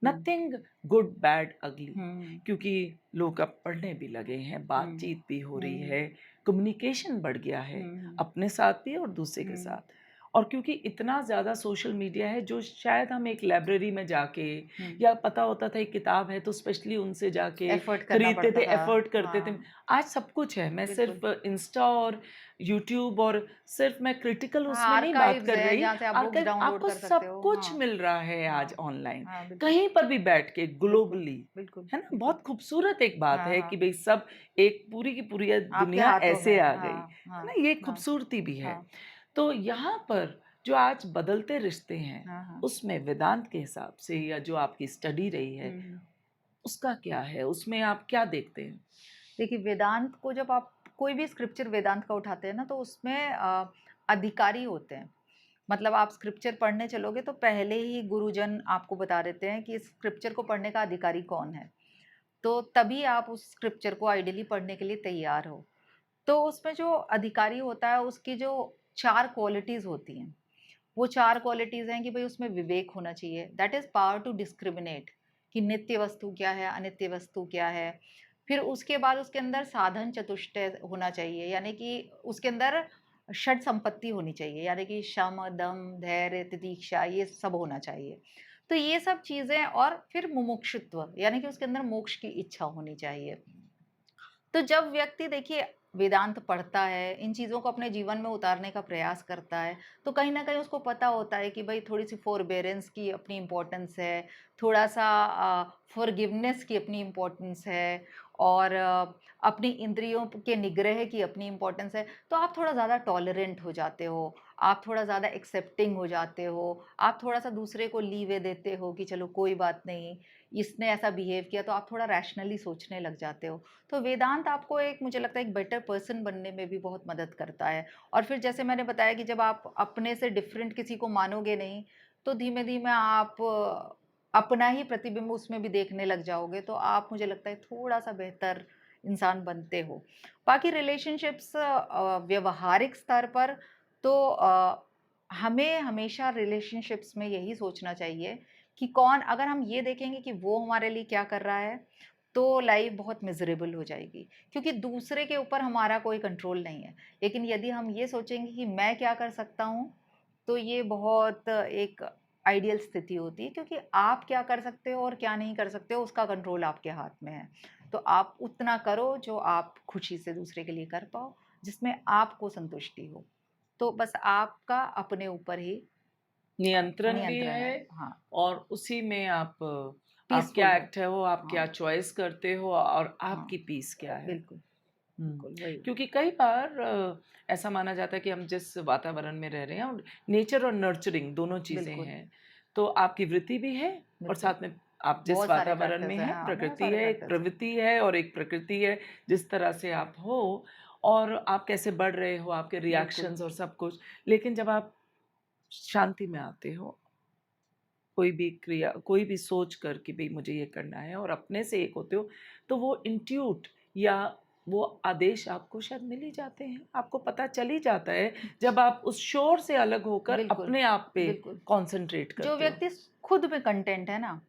हुँ, नथिंग गुड, बैड, अगली, हुँ, क्योंकि लोग अब पढ़ने भी लगे हैं, हुँ, बातचीत भी हो रही हुँ, है, कम्युनिकेशन बढ़ गया है, हुँ, अपने साथ भी और दूसरे के हुँ, साथ। और क्योंकि इतना ज़्यादा सोशल मीडिया है, जो शायद हम एक लाइब्रेरी में जाके, हुँ। या पता होता था एक किताब है तो स्पेशली उनसे जाके एफर्ट करना खरीदते पड़ता थे, था। एफर्ट करते थे। हाँ, आज सब कुछ है। मैं बिल्कुल। सिर्फ इंस्टा और यूट्यूब, और सिर्फ मैं क्रिटिकल हाँ, उसमें नहीं बात आर्काइव्स कर हैं रही, जहाँ से आप बुक्स आजकल डाउनलोड आपको कर सकते सब हो। कुछ हाँ, मिल रहा है आज हाँ, ऑनलाइन, हाँ, बिल्कुल, कहीं पर भी बैठ के बिल्कुल, ग्लोबली, बिल्कुल, है ना? बिल्कुल। बहुत खूबसूरत एक बात हाँ, है कि हाँ, भई सब एक पूरी की पूरी आपके दुनिया हाथों ऐसे में। आ गई, हाँ, है हाँ, ना? ये हाँ, खूबसूरती भी है। हाँ, तो यहाँ पर जो आज बदलते रिश्ते हैं, हाँ, हाँ। उसमें वेदांत के हिसाब से, या जो आपकी स्टडी रही है, हुँ, हुँ। उसका क्या है? उसमें आप क्या देखते हैं? देखिए, वेदांत को जब आप कोई भी स्क्रिप्चर वेदांत का उठाते हैं ना, तो उसमें अधिकारी होते हैं। मतलब आप स्क्रिप्चर पढ़ने चलोगे तो पहले ही गुरुजन आपको बता देते हैं कि इस स्क्रिप्चर को पढ़ने का अधिकारी कौन है। तो तभी आप उस स्क्रिप्चर को आइडियली पढ़ने के लिए तैयार हो। तो उसमें जो अधिकारी होता है, उसकी जो 4 क्वालिटीज़ होती हैं, वो 4 क्वालिटीज़ हैं कि भई उसमें विवेक होना चाहिए, that is power to discriminate, कि नित्य वस्तु क्या है, अनित्य वस्तु क्या है। फिर उसके बाद उसके अंदर साधन चतुष्टय होना चाहिए, यानी कि उसके अंदर षट संपत्ति होनी चाहिए, यानी कि शम, दम, धैर्य, तितिक्षा, ये सब होना चाहिए। तो ये सब चीज़ें, और फिर मुमुक्षुत्व, यानी कि उसके अंदर मोक्ष की इच्छा होनी चाहिए। तो जब व्यक्ति देखिए वेदांत पढ़ता है, इन चीज़ों को अपने जीवन में उतारने का प्रयास करता है, तो कहीं न कहीं उसको पता होता है कि भई थोड़ी-सी फ़ॉरबेरेंस की अपनी इम्पोर्टेंस है, थोड़ा-सा फ़ॉरगिवनेस की अपनी इम्पोर्टेंस है, और अपनी इंद्रियों के निग्रह की अपनी इम्पोर्टेंस है। तो आप थोड़ा ज़्यादा टॉलरेंट हो जाते हो, आप थोड़ा ज़्यादा एक्सेप्टिंग हो जाते हो, आप थोड़ा-सा दूसरे को लीवे देते हो कि चलो कोई बात नहीं, इसने ऐसा बिहेव किया, तो आप थोड़ा रैशनली सोचने लग जाते हो। तो वेदांत आपको एक, मुझे लगता है, एक बेटर पर्सन बनने में भी बहुत मदद करता है। और फिर जैसे मैंने बताया कि जब आप अपने से डिफरेंट किसी को मानोगे नहीं, तो धीमे-धीमे आप अपना ही प्रतिबिंब उसमें भी देखने लग जाओगे, तो आप, मुझे लगता है, थोड़ा-सा बेहतर इंसान बनते हो। बाकी रिलेशनशिप्स व्यावहारिक स्तर पर, तो हमें हमेशा रिलेशनशिप्स में यही सोचना चाहिए कि कौन, अगर हम ये देखेंगे कि वो हमारे लिए क्या कर रहा है, तो लाइफ बहुत मिज़रेबल हो जाएगी, क्योंकि दूसरे के ऊपर हमारा कोई कंट्रोल नहीं है। लेकिन यदि हम ये सोचेंगे कि मैं क्या कर सकता हूँ, तो ये बहुत एक आइडियल स्थिति होती है, क्योंकि आप क्या कर सकते हो और क्या नहीं कर सकते हो, उसका कंट्रोल आपके हाथ में है। तो आप उतना करो जो आप खुशी से दूसरे के लिए कर पाओ, जिसमें आपको संतुष्टि हो। तो बस आपका अपने ऊपर ही नियंत्रण भी नियंत्रण है, है। हाँ, और उसी में आप पीसफुल क्या हो। एक्ट है वो, आप हाँ, क्या चॉइस करते हो, और हाँ, आपकी पीस क्या है। बिल्कुल, हुँ, बिल्कुल, वही। क्योंकि कई बार ऐसा माना जाता है कि हम जिस वातावरण में रह रहे हैं, और नेचर और नर्चरिंग दोनों चीज़ें बिल्कुल, हैं। तो आपकी वृत्ति भी है, और बिल्कुल। साथ में आप जिस बहुत सारे वातावरण में फैक्टर्स हैं, हैं, हाँ, बहुत प्रकृति सारे है, एक फैक्टर्स हैं। प्रवृत्ति है और एक प्रकृति है, जिस तरह से आप हो, और आप कैसे बढ़ रहे हो, आपके बिल्कुल, रिएक्शंस और सब कुछ। लेकिन जब आप शांति में आते हो, कोई भी क्रिया, कोई भी सोच कर कि भई मुझे ये करना है, और अपने से एक होते हो, तो वो इंट्यूट, या वो आदेश आपको शायद मिल ही जाते हैं। आपको पता चल ही जाता है, जब आप उस शोर से अलग होकर बिल्कुल, अपने आप पे बिल्कुल। कॉन्संट्रेट जो करते हो। व्यक्ति खुद में कंटेंट है ना,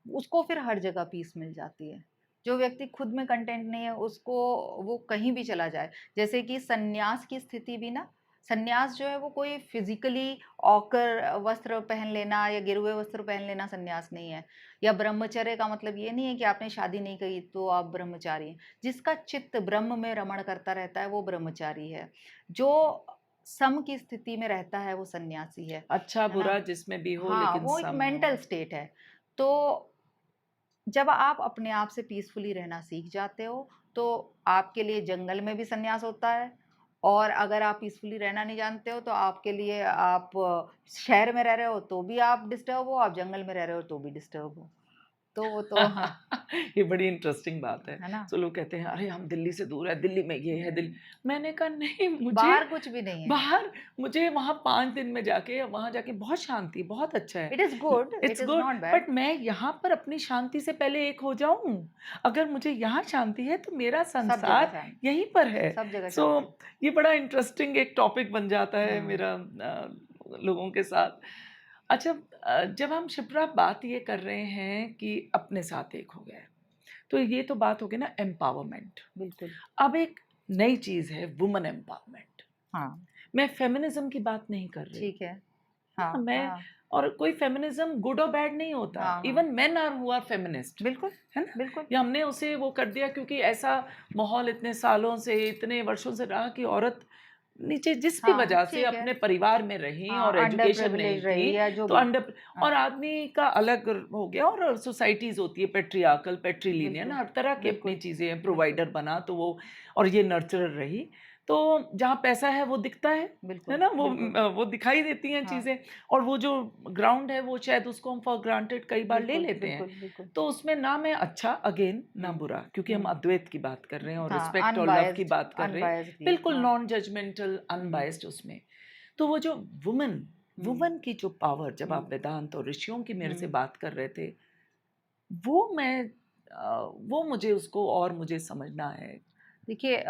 उसको फिर हर जगह पीस मिल जाती है। जो व्यक्ति खुद में कंटेंट नहीं है, उसको, वो कहीं भी चला जाए, जैसे कि सन्यास की स्थिति भी ना, सन्यास जो है वो कोई फिजिकली ऑकर वस्त्र पहन लेना या गिरुए वस्त्र पहन लेना सन्यास नहीं है। या ब्रह्मचर्य का मतलब ये नहीं है कि आपने शादी नहीं की तो आप ब्रह्मचारी हैं। जिसका चित्त ब्रह्म में रमण करता रहता है, वो ब्रह्मचारी है। जो सम की स्थिति में रहता है, वो सन्यासी है ना? अच्छा-बुरा जिसमें भी हो, हाँ, लेकिन वो एक सम हो। मेंटल स्टेट है। तो जब आप अपने आप से पीसफुली रहना सीख जाते हो, तो आपके लिए जंगल में भी सन्यास होता है, और अगर आप पीसफुली रहना नहीं जानते हो, तो आपके लिए, आप शहर में रह रहे हो, तो भी आप डिस्टर्ब हो, आप जंगल में रह रहे हो, तो भी डिस्टर्ब हो। तो वो तो हाँ, ये बड़ी इंटरेस्टिंग बात है। है ना? तो लोग कहते हैं अरे हम दिल्ली से दूर है, दिल्ली में ये है दिल्ली। हुँ, मैंने कहा नहीं मुझे बाहर कुछ भी नहीं है। बाहर मुझे वहाँ 5 दिन में जाके वहाँ जाके बहुत शांति, बहुत अच्छा है। It is good, it it's is good not bad. But मैं यहाँ पर अपनी शांति से पहले एक हो जाऊँ। अगर मुझे यहाँ शांति है तो मेरा सब जगह संसार शांत, यहीं पर है। सब जगह सो शांति। ये बड़ा इंटरेस्टिंग एक टॉपिक बन जाता है हुँ, मेरा लोगों के साथ। अच्छा जब हम शिप्रा बात ये कर रहे हैं कि अपने साथ एक हो गए, तो ये तो बात हो गई ना एम्पावरमेंट। बिल्कुल। अब एक नई चीज़ है वुमन एम्पावरमेंट। हाँ, मैं फेमिनिज़्म की बात नहीं कर रही, ठीक है। है ना? हाँ, मैं हाँ, और कोई फेमिनिज़्म गुड और बैड नहीं होता। हाँ, हाँ। Even men are who are feminist, बिल्कुल, है ना? बिल्कुल। या हमने उसे वो कर दिया क्योंकि ऐसा माहौल इतने सालों से, इतने वर्षों से रहा कि औरत नीचे जिस भी हाँ, वजह से ठीक है। अपने परिवार में रही और हाँ, अंडर एजुकेशन नहीं प्रिविलेज्ड रही थी, या जो तो भी। अंडर हाँ, और आदमी का अलग हो गया और सोसाइटीज़ होती है पेट्रियार्कल, पेट्रीलिनियन बिल्कुल, हर तरह की अपनी बिल्कुल, चीज़ें हैं, बिल्कुल, प्रोवाइडर बना तो वो और ये नर्चरर रही। तो जहाँ पैसा है वो दिखता है बिल्कुल, ना? बिल्कुल। वो दिखाई देती हैं हाँ, चीज़ें और वो जो ग्राउंड है वो शायद उसको हम फॉर ग्रांटेड कई बार ले बिल्कुल, लेते हैं। बिल्कुल, बिल्कुल। तो उसमें ना मैं अच्छा अगेन ना हुँ, बुरा क्योंकि हम हुँ। अद्वैत की बात कर रहे हैं और हाँ, रिस्पेक्ट और लव की अनबायस्ड, बात कर रहे हैं। अनबायस्डली बिल्कुल हाँ। नॉन जजमेंटल हुँ, अनबायस्ड उसमें। तो वो जो वुमन हुँ, वुमन की जो पावर जब हुँ, आप वेदांत और ऋषियों की मेरे से हुँ। बात कर रहे थे, वो वो मुझे उसको और मुझे समझना है। देखिए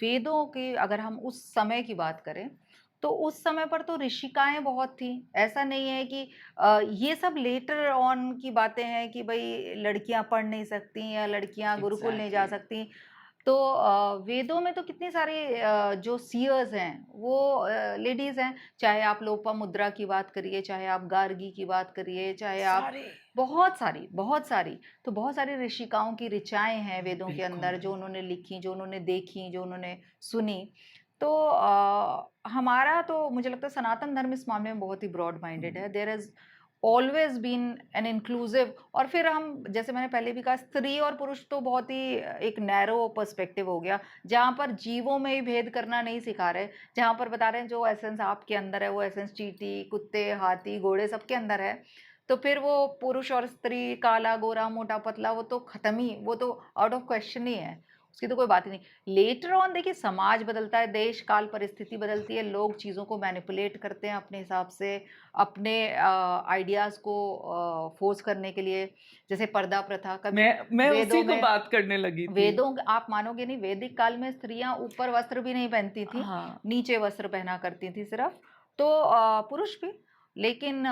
वेदों की अगर हम उस समय की बात करें, तो उस समय पर तो ऋषिकाएँ बहुत थीं। ऐसा नहीं है कि ये सब लेटर ऑन की बातें हैं कि भई लड़कियाँ पढ़ नहीं सकती या लड़कियाँ गुरुकुल नहीं जा एग्ज़ैक्टली, सकती। तो वेदों में तो कितने सारे जो सीयर्स हैं, वो लेडीज़ हैं। चाहे आप लोपामुद्रा की बात करिए, चाहे आप गार्गी की बात करिए, चाहे आप सारे बहुत सारी, बहुत सारी। तो बहुत सारी ऋषिकाओं की ऋचाएँ हैं वेदों के बिल्कुल, अंदर जो उन्होंने लिखी, जो उन्होंने देखी, जो उन्होंने सुनी। तो हमारा तो मुझे लगता है सनातन धर्म इस मामले में बहुत ही ब्रॉड माइंडेड है। Hmm, there is always been an inclusive और फिर हम जैसे मैंने पहले भी कहा स्त्री और पुरुष तो बहुत ही एक नैरो पर्सपेक्टिव हो गया, जहाँ पर जीवों में ही भेद करना नहीं सिखा रहे, जहाँ पर बता रहे हैं जो एसेंस आपके अंदर है, वो एसेंस चींटी, कुत्ते, हाथी, घोड़े सबके अंदर है। तो फिर वो पुरुष और स्त्री, काला, गोरा, मोटा, पतला वो तो खत्म ही वो तो आउट ऑफ क्वेश्चन ही है। उसकी तो कोई बात ही नहीं। लेटर ऑन देखिए समाज बदलता है, देश, काल, परिस्थिति बदलती है, लोग चीज़ों को मैनिपुलेट करते हैं अपने हिसाब से, अपने आइडियाज़ को फ़ोर्स करने के लिए। जैसे पर्दा प्रथा कभी मैं वेदों उसी को में बात करने लगी थी। वेदों आप मानोगे नहीं वैदिक काल में स्त्रियाँ ऊपर वस्त्र भी नहीं पहनती थीं, हाँ, नीचे वस्त्र पहना करती थीं सिर्फ़। तो पुरुष भी लेकिन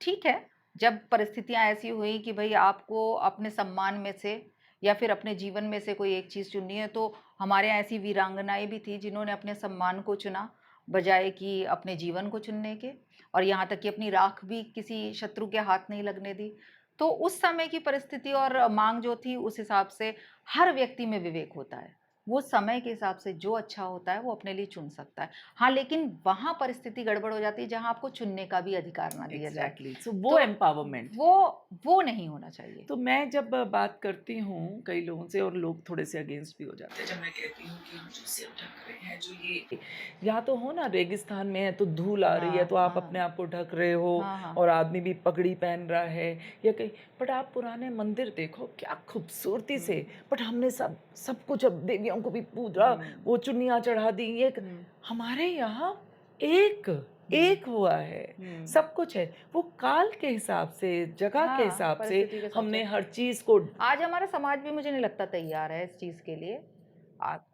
ठीक है, जब परिस्थितियाँ ऐसी हुई कि भई आपको अपने सम्मान में से या फिर अपने जीवन में से कोई एक चीज़ चुननी है, तो हमारे यहाँ ऐसी वीरांगनाएँ भी थी जिन्होंने अपने सम्मान को चुना, बजाए कि अपने जीवन को चुनने के और यहाँ तक कि अपनी राख भी किसी शत्रु के हाथ नहीं लगने दी। तो उस समय की परिस्थिति और माँग जो थी उस हिसाब से हर व्यक्ति में विवेक होता है। वो समय के हिसाब से जो अच्छा होता है वो अपने लिए चुन सकता है। हाँ, लेकिन वहाँ परिस्थिति गड़बड़ हो जाती है जहाँ आपको चुनने का भी अधिकार ना दिया जाए। एग्ज़ैक्टली सो वो तो एम्पावरमेंट। वो वो नहीं होना चाहिए। तो मैं जब बात करती हूँ कई लोगों से और लोग थोड़े से अगेंस्ट भी हो जाते हैं जब मैं कहती हूँ कि हम जो सिर ढक रहे हैं जो ये या तो हो ना रेगिस्तान में है तो धूल आ रही है तो हाँ, आप अपने हाँ। आप को ढक रहे हो हाँ, हाँ। और आदमी भी पगड़ी पहन रहा है या कहीं बट आप पुराने मंदिर देखो क्या खूबसूरती से हुँ, बट हमने सब सब कुछ अब देवियों को भी पूजा हुँ, वो चुन्नियाँ चढ़ा दी ये हुँ, हमारे यहाँ एक हुँ, एक हुआ है हुँ। सब कुछ है वो काल के हिसाब से जगह के हाँ, हिसाब से परिस्थिति के हिसाब से। हमने हर चीज़ को आज हमारा समाज भी मुझे नहीं लगता तैयार है इस चीज़ के लिए।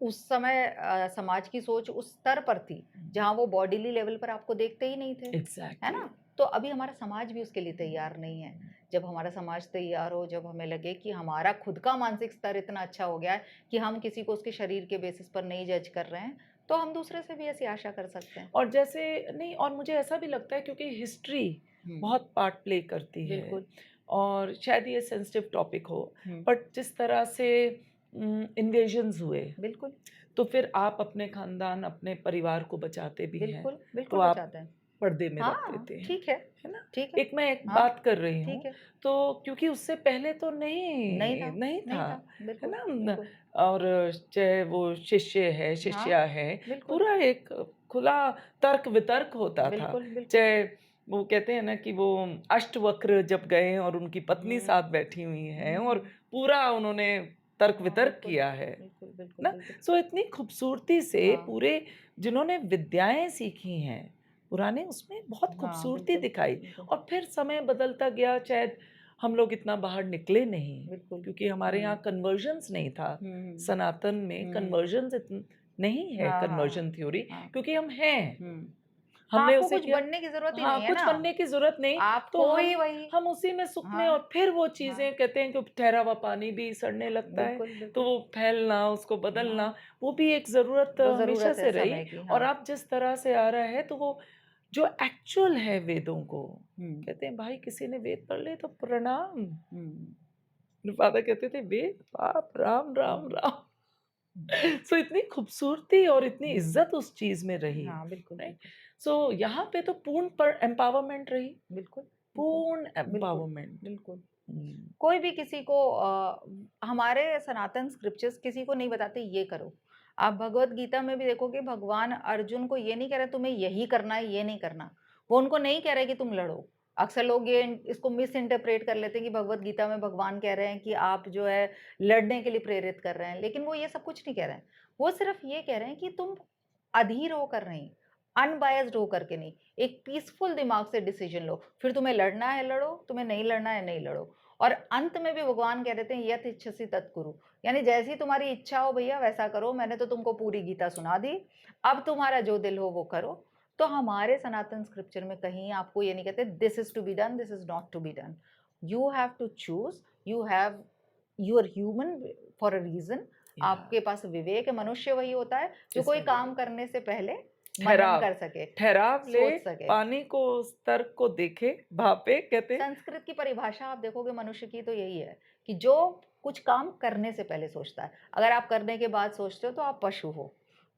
उस समय समाज की सोच उस स्तर पर थी, जहाँ वो बॉडीली लेवल पर आपको देखते ही नहीं थे, है एग्ज़ैक्टली ना? तो अभी हमारा समाज भी उसके लिए तैयार नहीं है। जब हमारा समाज तैयार हो, जब हमें लगे कि हमारा खुद का मानसिक स्तर इतना अच्छा हो गया है कि हम किसी को उसके शरीर के बेसिस पर नहीं जज कर रहे हैं, तो हम दूसरे से भी ऐसी आशा कर सकते हैं। और जैसे नहीं और मुझे ऐसा भी लगता है क्योंकि हिस्ट्री हुँ, बहुत पार्ट प्ले करती है बिल्कुल। और शायद ये सेंसिटिव टॉपिक हो हुँ, बट जिस तरह से इन्वेजन्स हुए बिल्कुल, तो फिर आप अपने खानदान अपने परिवार को बचाते भी हैं बिल्कुल, तो बिल्कुल आप बचाते हैं। पर्दे में रख हाँ, देते हैं ठीक है, है ना ठीक है। एक मैं एक हाँ, बात कर रही ठीक हूँ है। तो क्योंकि उससे पहले तो नहीं था, नहीं नहीं था था। है बिल्कुल, ना बिल्कुल। और चाहे वो शिष्य है हाँ, शिष्या है बिल्कुल, पूरा एक खुला तर्क वितर्क होता था बिल्कुल, बिल्कुल। चाहे वो कहते हैं ना कि वो अष्टवक्र जब गए और उनकी पत्नी हम्म साथ बैठी हुई है और हम्म पूरा उन्होंने तर्क हाँ वितर्क बिल्कुल किया है बिल्कुल बिल्कुल ना। बिल्कुल सो इतनी खूबसूरती से हाँ पूरे जिन्होंने विद्याएं सीखी हैं पुराने, उसमें बहुत हाँ खूबसूरती बिल्कुल दिखाई। बिल्कुल और फिर समय बदलता गया, शायद हम लोग इतना बाहर निकले नहीं, बिल्कुल क्योंकि हमारे यहाँ कन्वर्जन्स नहीं था। हम्म सनातन में हम्म कन्वर्जन्स नहीं है, हाँ हाँ कन्वर्जन थ्योरी, हाँ क्योंकि हम हैं, हम्म हाँ, हमने आपको उसे कुछ किया। बनने की जरूरत ही हाँ, नहीं है कुछ ना। बनने की ज़रूरत नहीं, तो आपको ही वही हम उसी में सुख में। हाँ और फिर वो हाँ चीज़ें कहते हैं कि ठहरा हुआ पानी भी सड़ने लगता है, बिल्कुल तो बिल्कुल वो फैलना, उसको हाँ बदलना, वो भी एक ज़रूरत वो हमेशा जरूरत है से रही। समय की और हाँ अब जिस तरह से आ रहा है, तो वो जो एक्चुअल है वेदों को, हम्म कहते हैं भाई किसी ने वेद पढ़ लिए तो प्रणाम। हम्म मेरे फादर कहते थे वेद बाप राम राम हम्म राम। हम्म सो इतनी खूबसूरती और इतनी हम्म, इज्जत उस चीज में रही, हाँ बिल्कुल राइट। बिल्कुल सो यहाँ पे तो पूर्ण पर एम्पावरमेंट रही, बिल्कुल बिल्कुल पूर्ण बिल्कुल एम्पावरमेंट। बिल्कुल कोई भी किसी को हमारे सनातन स्क्रिप्चर्स किसी को नहीं बताते ये करो। आप भगवत गीता में भी देखोगे भगवान अर्जुन को ये नहीं कह रहे तुम्हें यही करना है ये नहीं करना। वो उनको नहीं कह रहे कि तुम लड़ो। अक्सर लोग ये इसको मिस इंटरप्रेट कर लेते हैं कि भगवत गीता में भगवान कह रहे हैं कि आप जो है लड़ने के लिए प्रेरित कर रहे हैं, लेकिन वो ये सब कुछ नहीं कह रहे हैं। वो सिर्फ ये कह रहे हैं कि तुम अधीर होकर नहीं, अनबायस्ड होकर के नहीं, एक पीसफुल दिमाग से डिसीजन लो। फिर तुम्हें लड़ना है लड़ो, तुम्हें नहीं लड़ना है नहीं लड़ो। और अंत में भी भगवान कह देते हैं यत इच्छसि तत् कुरु, यानी जैसी तुम्हारी इच्छा हो भैया वैसा करो। मैंने तो तुमको पूरी गीता सुना दी, अब तुम्हारा जो दिल हो वो करो। तो हमारे सनातन स्क्रिप्चर में कहीं आपको ये नहीं कहते this is to be done, this is not to be done. You have to choose, you have, you are human for a reason. या आपके पास विवेक है। मनुष्य वही होता है जो कोई जिसमें काम विवेक, करने से पहले मनन ठहराव, कर सके, ठहराव ले, सोच सके। पानी को, उस तर्क को देखे, भापे, कहते हैं। संस्कृत की परिभाषा आप देखोगे मनुष्य की तो यही है कि जो कुछ काम करने से पहले सोचता है। अगर आप करने के बाद सोचते हो तो आप पशु हो।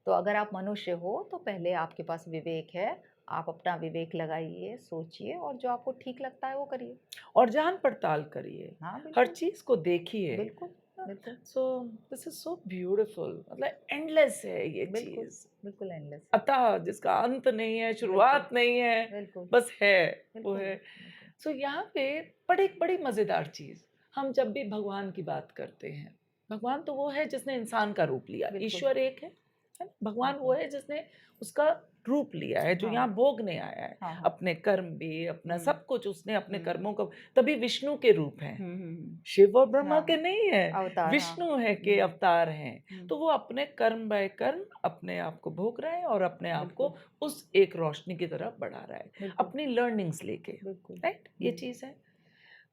तो अगर आप मनुष्य हो तो पहले आपके पास विवेक है। आप अपना विवेक लगाइए, सोचिए और जो आपको ठीक लगता है वो करिए। और जान पड़ताल करिए, हाँ हर बिल्कुल चीज को देखिए। बिल्कुल बिल्कुल so this is so beautiful, मतलब एंडलेस है ये बिल्कुल चीज, बिल्कुल एंडलेस है। अतः जिसका अंत नहीं है, बिल्कुल शुरुआत नहीं है, बिल्कुल बस है, वो बिल्कुल है। बिल्कुल सो यहाँ पे बड़ी बड़ी मजेदार चीज, हम जब भी भगवान की बात करते हैं, भगवान तो वो है जिसने इंसान का रूप लिया, बिल्कुल ईश्वर एक है ना? भगवान वो बिल्कुल है जिसने उसका रूप लिया है, जो हाँ यहाँ भोगने आया है। हाँ हाँ अपने कर्म भी, अपना हम्म सब कुछ उसने अपने हम्म कर्मों को, तभी विष्णु के रूप हैं। हम्म शिव और ब्रह्मा के हाँ नहीं है, अवतार हाँ विष्णु है के अवतार हैं। हम्म तो वो अपने कर्म बाय कर्म अपने आप को भोग रहे हैं और अपने आप बिल्कुल को उस एक रोशनी की तरफ बढ़ा रहा है, बिल्कुल अपनी लर्निंग्स लेके, बिल्कुल राइट। ये हम्म चीज है।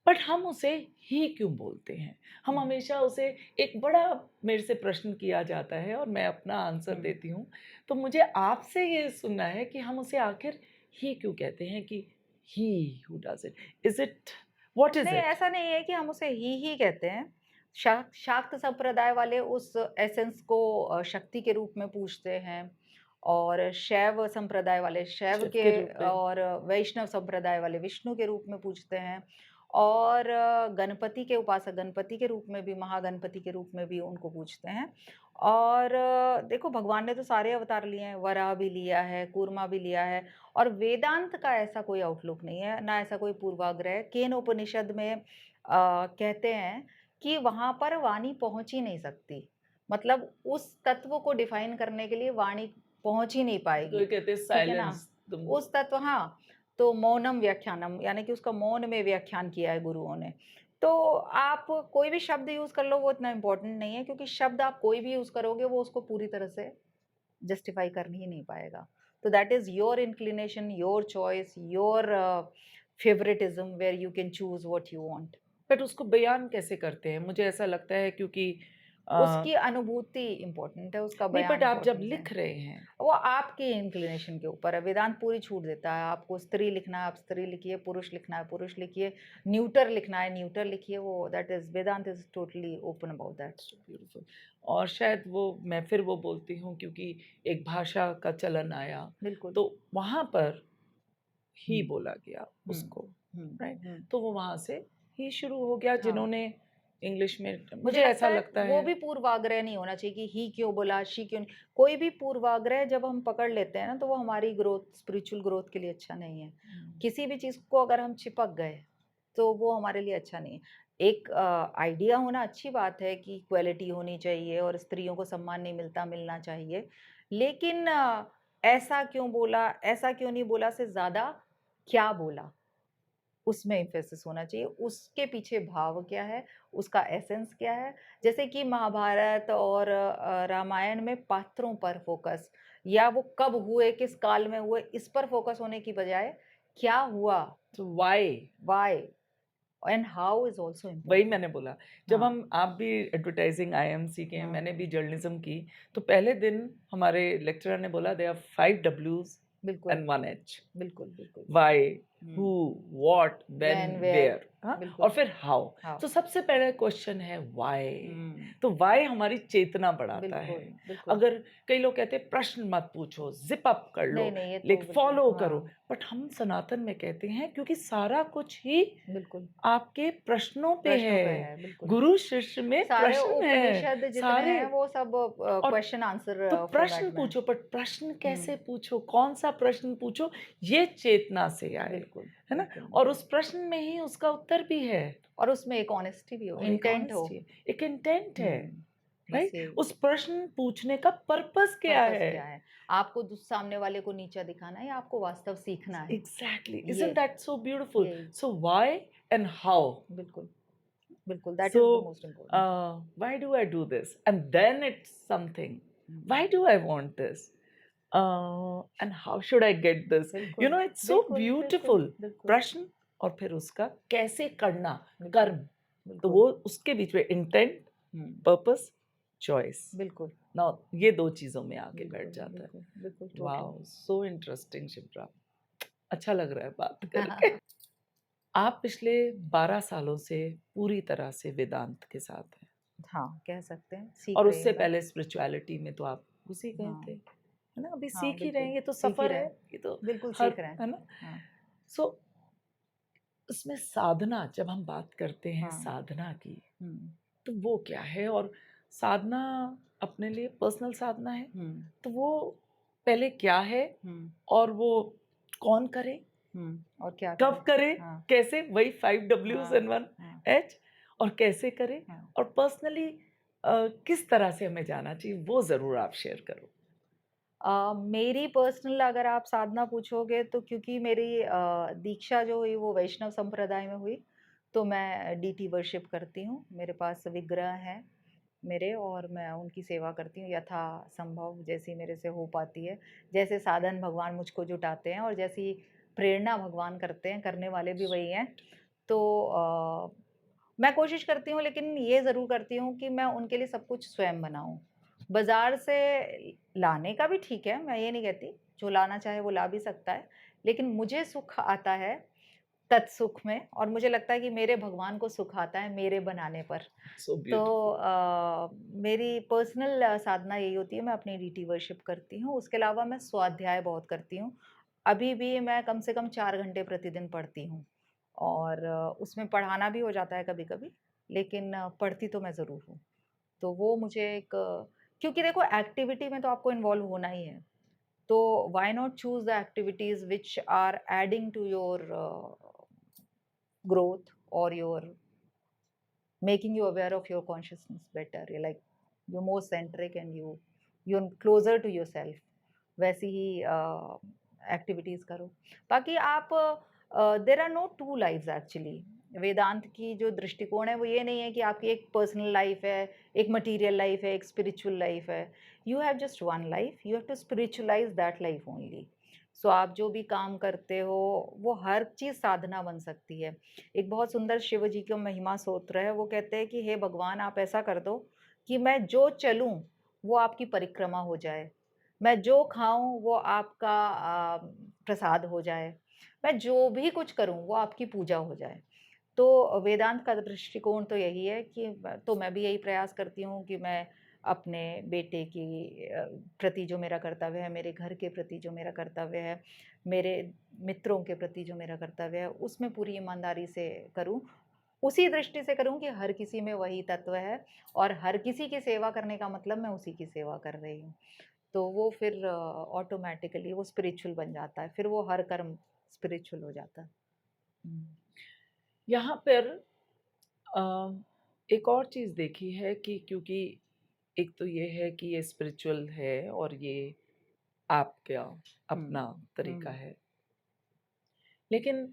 बट हम उसे ही क्यों बोलते हैं? हम हम्म हमेशा उसे, एक बड़ा मेरे से प्रश्न किया जाता है और मैं अपना आंसर हम्म देती हूँ। तो मुझे आपसे ये सुनना है कि हम उसे आखिर ही क्यों कहते हैं, कि he who does it, is it, what is नहीं, इट? ऐसा नहीं है कि हम उसे ही कहते हैं। शाक्त संप्रदाय वाले उस एसेंस को शक्ति के रूप में पूजते हैं, और शैव संप्रदाय वाले शैव शिव के, के रूप में। और वैष्णव संप्रदाय वाले विष्णु के रूप में पूजते हैं। और गणपति के उपासक गणपति के रूप में भी, महागणपति के रूप में भी उनको पूजते हैं। और देखो भगवान ने तो सारे अवतार लिए हैं, वराह भी लिया है, कूर्मा भी लिया है। और वेदांत का ऐसा कोई आउटलुक नहीं है, ना ऐसा कोई पूर्वाग्रह। केन उपनिषद में कहते हैं कि वहां पर वाणी पहुंच ही नहीं सकती। मतलब उस तत्व को डिफाइन करने के लिए वाणी पहुंच ही नहीं तो पाएगी। ये कहते हैं ठीक है ना। साइलेंस तुम। उस तत्व हाँ, तो मौनम व्याख्यानम, यानी कि उसका मौन में व्याख्यान किया है गुरुओं ने। तो आप कोई भी शब्द यूज कर लो वो इतना इम्पोर्टेंट नहीं है, क्योंकि शब्द आप कोई भी यूज करोगे वो उसको पूरी तरह से जस्टिफाई कर ही नहीं पाएगा। तो that is your inclination, your choice, your favouritism, where you can choose what you want. But उसको बयान कैसे करते हैं? मुझे ऐसा लगता है क्योंकि उसकी अनुभूति इंपॉर्टेंट है, उसका नहीं, बयान बट आप जब इंपॉर्टेंट है। लिख रहे हैं, वो आपके इंक्लिनेशन के ऊपर है। वेदांत पूरी छूट देता है। आपको स्त्री लिखना है आप स्त्री लिखिए, पुरुष लिखना है पुरुष लिखिए, न्यूटर लिखना है न्यूटर लिखिए। वो that is, Vedanta is totally open about that. So beautiful. और शायद वो, मैं फिर वो बोलती हूँ क्योंकि एक भाषा का चलन आया, बिल्कुल। तो वहाँ पर ही हम्म बोला गया हम्म उसको, हम्म राइट। हम्म तो वो वहाँ से ही शुरू हो गया, हाँ जिन्होंने इंग्लिश में मुझे मुझे लगता ऐसा है लगता वो है। भी पूर्वाग्रह नहीं होना चाहिए कि ही क्यों बोला, शी क्यों नहीं। कोई भी पूर्वाग्रह जब हम पकड़ लेते हैं ना, तो वो हमारी ग्रोथ, स्पिरिचुअल ग्रोथ के लिए अच्छा नहीं है। किसी भी चीज़ को अगर हम चिपक गए, तो वो हमारे लिए अच्छा नहीं है। एक आइडिया होना अच्छी बात है कि इक्वालिटी होनी चाहिए और स्त्रियों को सम्मान नहीं मिलता, मिलना चाहिए। लेकिन ऐसा क्यों बोला, ऐसा क्यों नहीं बोला से ज़्यादा क्या बोला? उसमें एम्फेसिस होना चाहिए, उसके पीछे भाव क्या है, उसका एसेंस क्या है। जैसे कि महाभारत और रामायण में पात्रों पर फ़ोकस, या वो कब हुए, किस काल में हुए, इस पर फ़ोकस होने की बजाय क्या हुआ, तो why? Why and how is also वही इम्पोर्टेंट। मैंने बोला, जब हाँ, हम आप भी एडवर्टाइजिंग आईएमसी के हैं, हाँ, मैंने भी जर्नलिज्म की, तो पहले दिन हमारे लेक्चरर ने बोला देयर आर 5 डब्ल्यूज़ बिल्कुल, एंड 1 एच। बिल्कुल, बिल्कुल। व्हाई, हू, हुँ, what, when, when, where, where, हाँ? और बिल्कुल, फिर हाउ। हाउ। तो सबसे पहला क्वेश्चन है व्हाई। हुँ, तो व्हाई हमारी चेतना बढ़ाता बिल्कुल, है। बिल्कुल। अगर कई लोग कहते हैं प्रश्न मत पूछो, ज़िप अप कर नहीं, लो, नहीं, ये तो लेक बिल्कुल फॉलो करो, हाँ, बट हम सनातन में कहते हैं क्योंकि सारा कुछ ही बिल्कुल, आपके प्रश्नों पे प्रश्नों पे है। है, बिल्कुल। गुरु शिष्य में सारे प्रश्न है, उपनिषद जितने सारे। हैं वो सब और क्वेश्चन आंसर तो प्रश्न फॉर्मेट में है। पूछो, पर प्रश्न कैसे हुँ, पूछो, कौन-सा प्रश्न पूछो, ये चेतना से आए, बिल्कुल, है ना? बिल्कुल, और बिल्कुल। उस प्रश्न में ही उसका उत्तर भी है और उसमें एक ऑनेस्टी भी हो, और एक इंटेंट हो। ऑनेस्टी है, एक इंटेंट है, हुँ, बस राइट? यही उस प्रश्न पूछने का पर्पस क्या पर्पस है? क्या है? आपको सामने वाले को नीचा दिखाना है या आपको वास्तव सीखना है? एग्ज़ैक्टली, ये, इज़न्ट दैट सो ब्यूटीफुल? यही, सो व्हाई एंड हाउ? बिल्कुल, बिल्कुल, that is the So, most important thing. why do I do this? And then it's something. Hmm, Why do I want this? And how should I get this? You बिल्कुल, know, it's so बिल्कुल, बिल्कुल, beautiful. बिल्कुल, प्रश्न और फिर उसका कैसे करना, बिल्कुल, कर्म। तो बिल्कुल। वो उसके बीच में इंटेंट, हुँ, पर्पस, चॉइस। बिल्कुल, नाउ ये दो चीजों में आके बैठ बिल्कुल, जाता है। बिल्कुल, बिल्कुल, totally. Wow, so interesting Shipra. अच्छा लग रहा है बात करके। आप पिछले 12 सालों से पूरी तरह से वेदांत के साथ हैं। हाँ, कह सकते हैं, सीख और रही उससे हूँ मैं। पहले स्पिरिचुअलिटी में तो आप घुस ही गए थे, हाँ, है ना? अभी हाँ, सीख ही रहे बिल्कुल, हैं, ये तो सीख ही सफ़र रहे है, हैं। ये तो बिल्कुल हर, सीख रहे हैं। है ना? हाँ, सो उसमें साधना, जब हम बात करते हैं हाँ, साधना की, हुँ, तो वो क्या है? और साधना अपने लिए पर्सनल साधना है, हुँ, तो वो पहले क्या है? हुँ, और वो कौन करे? और क्या करें? कब करे? हाँ, कैसे? वही 5 डब्ल्यूज़ हाँ, एंड 1 हाँ, एच। और कैसे करे? हाँ। और पर्सनली किस तरह से हमें जाना चाहिए, वो ज़रूर आप शेयर करो। मेरी पर्सनल अगर आप साधना पूछोगे तो क्योंकि मेरी दीक्षा जो हुई वो वैष्णव संप्रदाय में हुई, तो मैं डीटी वर्शिप करती हूँ। मेरे पास विग्रह हैं मेरे और मैं उनकी सेवा करती हूँ यथासंभव जैसी मेरे से हो पाती है। जैसे साधन भगवान मुझको जुटाते हैं और जैसी प्रेरणा भगवान करते हैं, करने वाले भी वही हैं। तो मैं कोशिश करती हूँ लेकिन ये ज़रूर करती हूँ कि मैं उनके लिए सब कुछ स्वयं बनाऊँ। बाज़ार से लाने का भी ठीक है, मैं ये नहीं कहती, जो लाना चाहे वो ला भी सकता है। लेकिन मुझे सुख आता है तत्सुख में और मुझे लगता है कि मेरे भगवान को सुख आता है मेरे बनाने पर। सो तो ब्यूटीफुल। मेरी पर्सनल साधना यही होती है, मैं अपनी डीटी वर्शिप करती हूँ। उसके अलावा मैं स्वाध्याय बहुत करती हूँ। अभी भी मैं कम से कम 4 घंटे प्रतिदिन पढ़ती हूँ और उसमें पढ़ाना भी हो जाता है कभी-कभी, लेकिन पढ़ती तो मैं ज़रूर हूँ। तो वो मुझे एक क्योंकि देखो एक्टिविटी में तो आपको इन्वॉल्व होना ही है। तो why not choose the activities which are adding to your growth or your making you aware of your consciousness better. You're like you're more centric and you're closer to yourself. वैसी ही activities करो। बाकी आप there are no two lifes actually. Vedanta की जो दृष्टिकोण है वो ये नहीं है कि आपकी एक पर्सनल लाइफ है, एक मटेरियल लाइफ है, एक स्पिरिचुअल लाइफ है। You have just one life, you have to spiritualise that life only. So आप जो भी काम करते हो वो हर चीज़ साधना बन सकती है। एक बहुत सुंदर शिव जी का महिमा स्तोत्र है, वो कहते हैं कि हे भगवान आप ऐसा कर दो कि मैं जो चलूं वो आपकी परिक्रमा हो जाए, मैं जो खाऊं वो आपका प्रसाद हो जाए, मैं जो भी कुछ करूं वो आपकी पूजा हो जाए। तो वेदांत का दृष्टिकोण तो यही है कि तो मैं भी यही प्रयास करती हूँ कि मैं अपने बेटे की प्रति जो मेरा कर्तव्य है, मेरे घर के प्रति जो मेरा कर्तव्य है, मेरे मित्रों के प्रति जो मेरा कर्तव्य है, उसमें पूरी ईमानदारी से करूँ। उसी दृष्टि से करूँ कि हर किसी में वही तत्व है और हर किसी की सेवा करने का मतलब मैं उसी की सेवा कर रही हूँ। तो वो फिर ऑटोमैटिकली वो स्पिरिचुअल बन जाता है, फिर वो हर कर्म स्पिरिचुअल हो जाता है। हुँ। यहाँ पर अ, एक और चीज़ देखी है कि क्योंकि एक तो ये है कि ये स्पिरिचुअल है और ये आपका हुँ, अपना तरीका हुँ। है। लेकिन